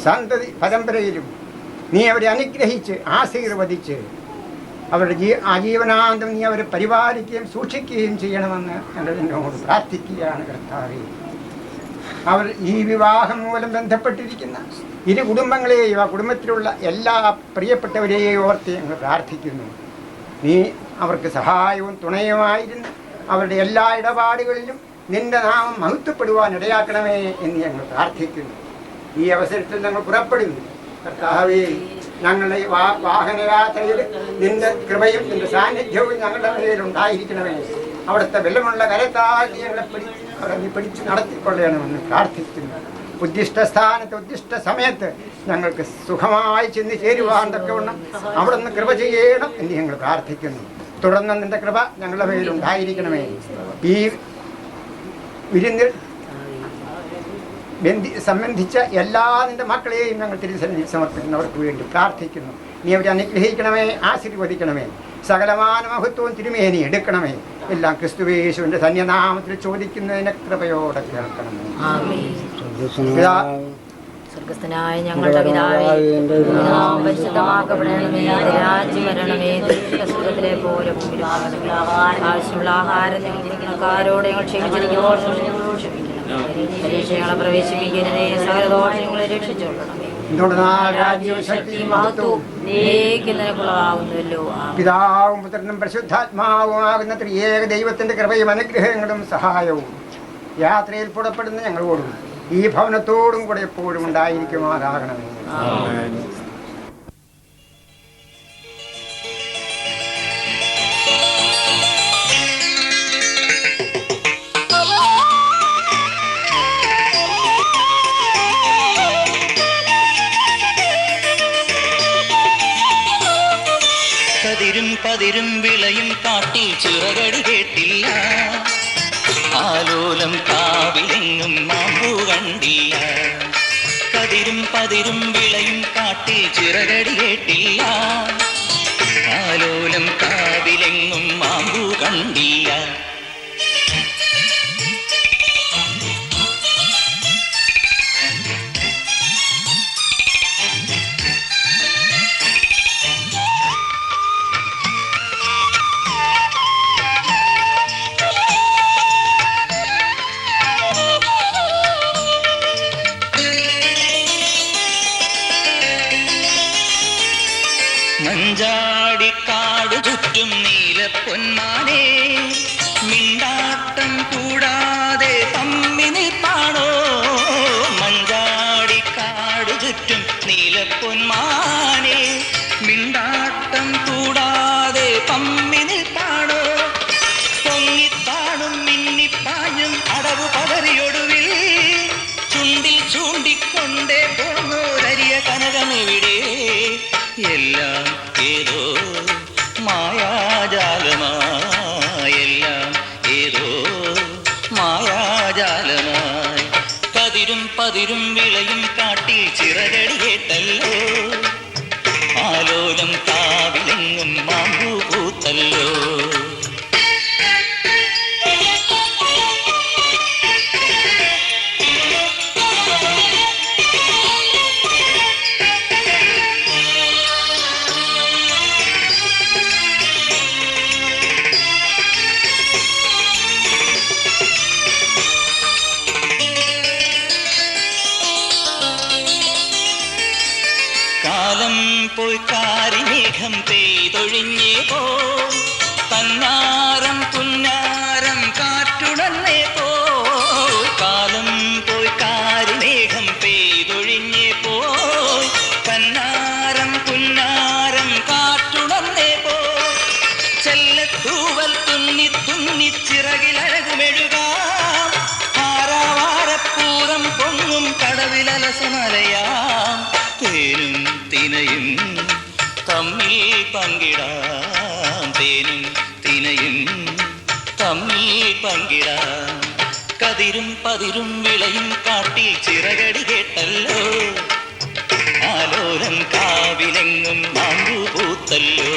സന്തതി പരമ്പരയിലും നീ അവരെ അനുഗ്രഹിച്ച് ആശീർവദിച്ച് അവരുടെ ആജീവനാന്തം നീ അവരെ പരിപാലിക്കുകയും സൂക്ഷിക്കുകയും ചെയ്യണമെന്ന് ഞങ്ങൾ നിന്നോട് പ്രാർത്ഥിക്കുകയാണ് കർത്താവേ. അവർ ഈ വിവാഹം മൂലം ബന്ധപ്പെട്ടിരിക്കുന്ന ഇരു കുടുംബങ്ങളെയും ആ കുടുംബത്തിലുള്ള എല്ലാ പ്രിയപ്പെട്ടവരെയും ഓർത്ത് ഞങ്ങൾ പ്രാർത്ഥിക്കുന്നു. നീ അവർക്ക് സഹായവും തുണയുമായിരുന്നു അവരുടെ എല്ലാ ഇടപാടുകളിലും നിന്റെ നാമം മഹത്വപ്പെടുവാൻ ഇടയാക്കണമേ എന്ന് ഞങ്ങൾ പ്രാർത്ഥിക്കുന്നു. ഈ അവസരത്തിൽ ഞങ്ങൾ പുറപ്പെടുന്നു കർത്താവേ. ഞങ്ങളുടെ വാഹനയാത്രയിൽ നിന്റെ കൃപയും നിന്റെ സാന്നിധ്യവും ഞങ്ങളുടെ മേലുണ്ടായിരിക്കണമേ. അവിടുത്തെ ബലമുള്ള കരത്താൽ ഞങ്ങളെ പിടിച്ച് നടത്തിക്കൊള്ളണമെന്ന് പ്രാർത്ഥിക്കുന്നു. ഉദ്ദിഷ്ട സമയത്ത് ഞങ്ങൾക്ക് സുഖമായി ചെന്ന് ചേരുവാൻ തക്കവണ്ണം അവിടെ നിന്ന് കൃപ ചെയ്യണം എന്ന് ഞങ്ങൾ പ്രാർത്ഥിക്കുന്നു. തുടർന്ന് നിന്റെ കൃപ ഞങ്ങളുടെ മേലുണ്ടായിരിക്കണമേ. ഈ വിരുന്നിൽ സംബന്ധിച്ച എല്ലാ നിന്റെ മക്കളെയും ഞങ്ങൾ തിരുസന്നിധിയിൽ സമർപ്പിക്കുന്നവർക്ക് വേണ്ടി പ്രാർത്ഥിക്കുന്നു. നീ അവരെ അനുഗ്രഹിക്കണമേ, ആശീർവദിക്കണമേ. സകലമാന മഹത്വവും തിരുമേനി എടുക്കണമേ. എല്ലാം ക്രിസ്തുയേശുവിന്റെ ധന്യനാമത്തിൽ ചോദിക്കുന്നതിനെ കൃപയോടെ കേൾക്കണമേ. സ്വർഗസ്ഥനായ ഞങ്ങളുടെ പിതാവേ, പരിശുദ്ധമാക്കപ്പെടണമേ. രാജ്യം വരണമേ. സ്വർഗത്തിലെ പോലെ ആവശ്യമുള്ള ആഹാരം ഞങ്ങൾക്കാരോട് ഞങ്ങൾ ക്ഷമിച്ചിരിക്കുമ്പോൾ പരീക്ഷകളെ പ്രവേശിപ്പിക്കരുതേ, സകല ദോഷങ്ങളെ രക്ഷിച്ചുകൊള്ളണമേ. പിതാവും പുത്രനും പരിശുദ്ധാത്മാവുമാകുന്ന ത്രിയേക ദൈവത്തിന്റെ കൃപയും അനുഗ്രഹങ്ങളും സഹായവും യാത്രയിൽ പുറപ്പെടുന്ന ഞങ്ങളോടും ഈ ഭവനത്തോടും കൂടെ എപ്പോഴും ഉണ്ടായിരിക്കുമാറാകണമേ. പതിരും വിളയും കാട്ടിൽ ചിറകടി കേട്ടില്ല. ആലോലം കാവിലെങ്ങും മാമ്പൂ കണ്ടില്ല. കതിരും പതിരും വിളയും കാട്ടിൽ ചിറകടി കേട്ടില്ല. ആലോലം കാവിലെങ്ങും മാമ്പൂ കണ്ടില്ല. മഞ്ചാടിക്കാട് ചുറ്റും നീലപ്പൊന്മാനെ മിണ്ടാട്ടം കൂടാതെ തമ്മി നിൽപ്പാണോ. മഞ്ചാടിക്കാട് ചുറ്റും നീലപ്പൊന്മാനെ മിണ്ടാട്ടം കൂടാതെ തമ്മി നിൽപ്പാണോ. പൊങ്ങിത്താണും മിന്നിപ്പാഞ്ഞും അടവ് പതറിയൊടുവിൽ ചുണ്ടിൽ ചൂണ്ടിക്കൊണ്ടേ പോന്നോരരിയ കനകമെവിടെ. എല്ലാം ഏതോ മായാജാലമായി, എല്ലാം ഏതോ മായാജാലമായി. കതിരും പതിരും വിളയും കാട്ടിൽ ചിറകടി കേട്ടല്ലോ. ആലോലം കാവിലെങ്ങും മാമ്പൂ പൂത്തല്ലോ. കാലം പോയി കാരിമേഘം പെയ്തൊഴിഞ്ഞേ പോ. തന്നാരം പുന്നാരം കാറ്റുടന്നേ പോ. കാലം പോയി കാരിമേഘം പെയ്തൊഴിഞ്ഞേ പോ. തന്നാരം പുന്നാരം കാറ്റുടന്നേ പോ. ചെല്ലത്തൂവൽ തുന്നി തുന്നി ചിറകിലഴകുമെഴുകാം. ആരാവാരപ്പൂരം പൊങ്ങും കടവിലലസമലയാം. തേനും തിനയും തമ്മിൽ പങ്കിടാം. തേനും തിനയും തമ്മിൽ പങ്കിടാം. കതിരും പതിരും വിളയും കാട്ടിൽ ചിറകടി കേട്ടല്ലോ. ആലോലം കാവിലെങ്ങും മാമ്പൂ പൂത്തല്ലോ.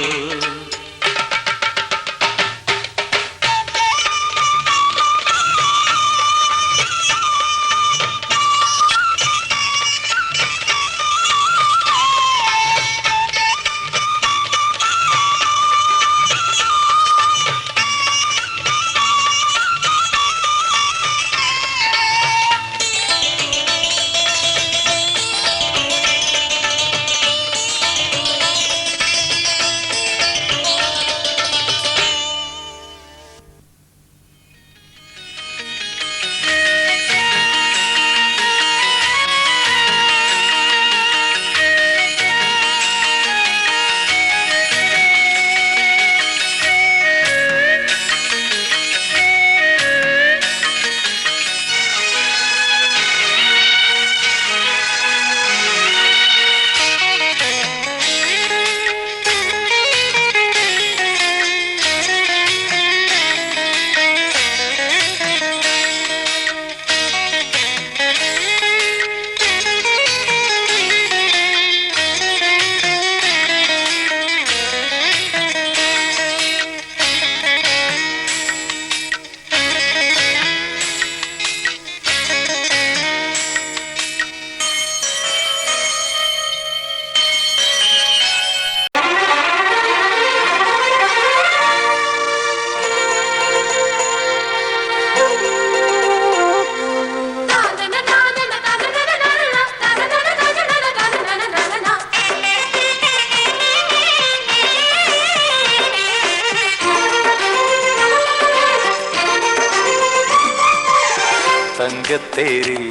തങ്കത്തേരിൽ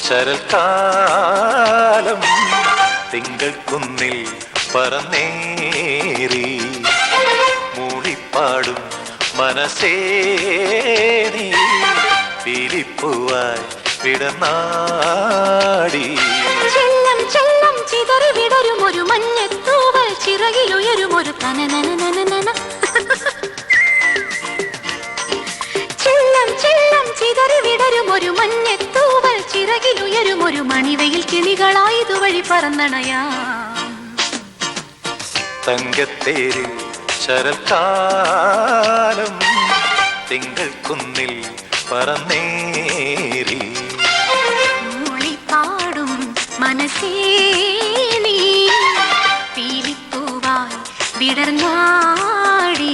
ശരൽക്കാലം തിങ്കൾ കുന്നിൽ പറന്നേറി മൂളിപ്പാടും മനസ്സേ നീ പീലിപ്പൂവായി വിടനാടി ചെല്ലം ചെല്ലം ചിതറി വിടരും ഒരു മഞ്ഞത്തൂവൽ ചിറകിലുയരും ഒരു തനനനനനന ചെല്ലം ചെല്ലം ചിതറി വിടരും ഒരു മഞ്ഞത്തൂവൽ ചിറകിലുയരും ഒരു മണിവയിൽ കിളികളായതുവഴി പറന്നണയാം തങ്കത്തേരിൽ ശരൽക്കാലം തിങ്കൾ കുന്നിൽ പറന്നേറി മൂളിപ്പാടും മനസ്സേ നീ പീലിപ്പൂവായി വിടർന്നാടി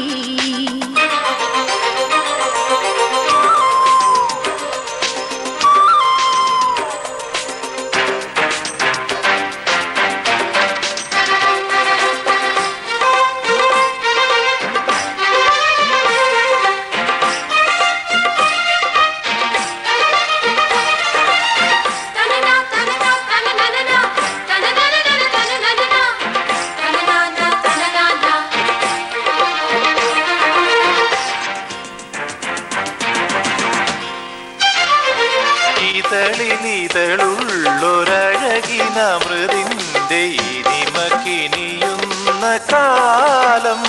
ഇതളിനിതളുള്ളൊരഴകിനമൃതിൻ്റെ ഇനിമക്കിനിയുന്ന കാലം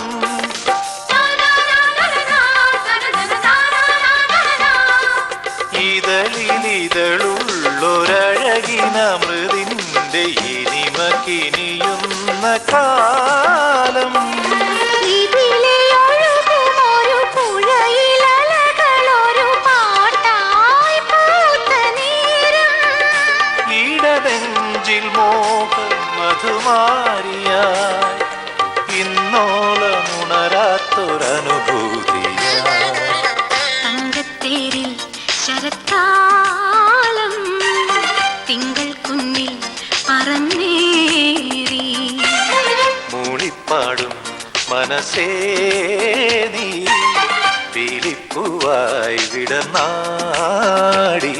ഇതളിനിതളുള്ളൊരഴകിനമൃതിൻ്റെ ഇനിമക്കിനിയുന്ന കാലം ിൽ മോഹ മധുമാരിയായി ഇന്നോളമുണരാത്തൊരനുഭൂതിയായി തങ്കത്തേരിൽ ശരത്താളം തിങ്കൾ കുന്നിൽ പറന്നേറി മൂളിപ്പാടും മനസ്സേ നീ പീലിപ്പൂവായി വിടർന്നാടി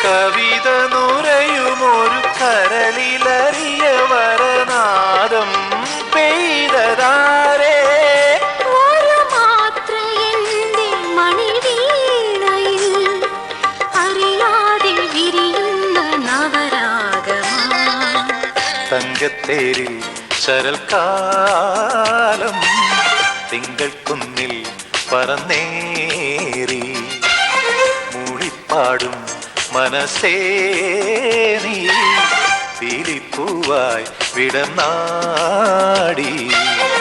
കവിത നുരയുമൊരു കരളിലറിയ വരനാദം പെയ്തതാരേ ഒരു മാത്ര എന്റെ മണിവീണയിൽ അറിയാതെ വിരിയുന്ന നവരാഗമാ തങ്കത്തേരിൽ ശരൽക്കാലം തിങ്കൾ കുന്നിൽ പറന്നേറി മൂളിപ്പാടും മനസ്സേ നീ പീലിപ്പൂവായി വിടർന്നാടി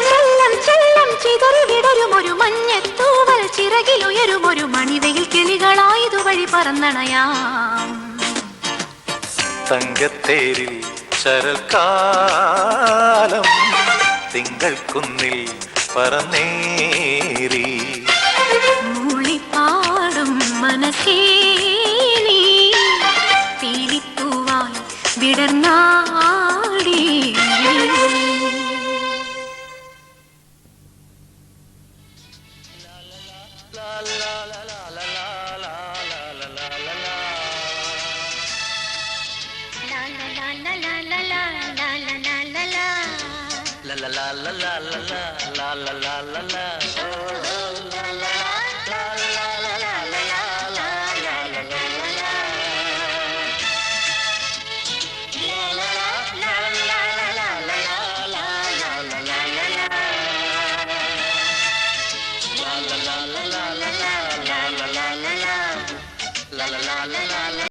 ചെല്ലം ചെല്ലം ചിതറി വിടരും ഒരു മഞ്ഞത്തൂവൽ ചിറകിലുയരും ഒരു മണിവയിൽ കിളികളായതുവഴി പറന്നണയാം തങ്കത്തേരിൽ ശരൽക്കാലം തിങ്കൾ കുന്നിൽ പറന്നേറി മൂളിപ്പാടും മനസ്സേ നീ പീലിപ്പൂവായി വിടർന്നാടി la la la la la la la la la la la la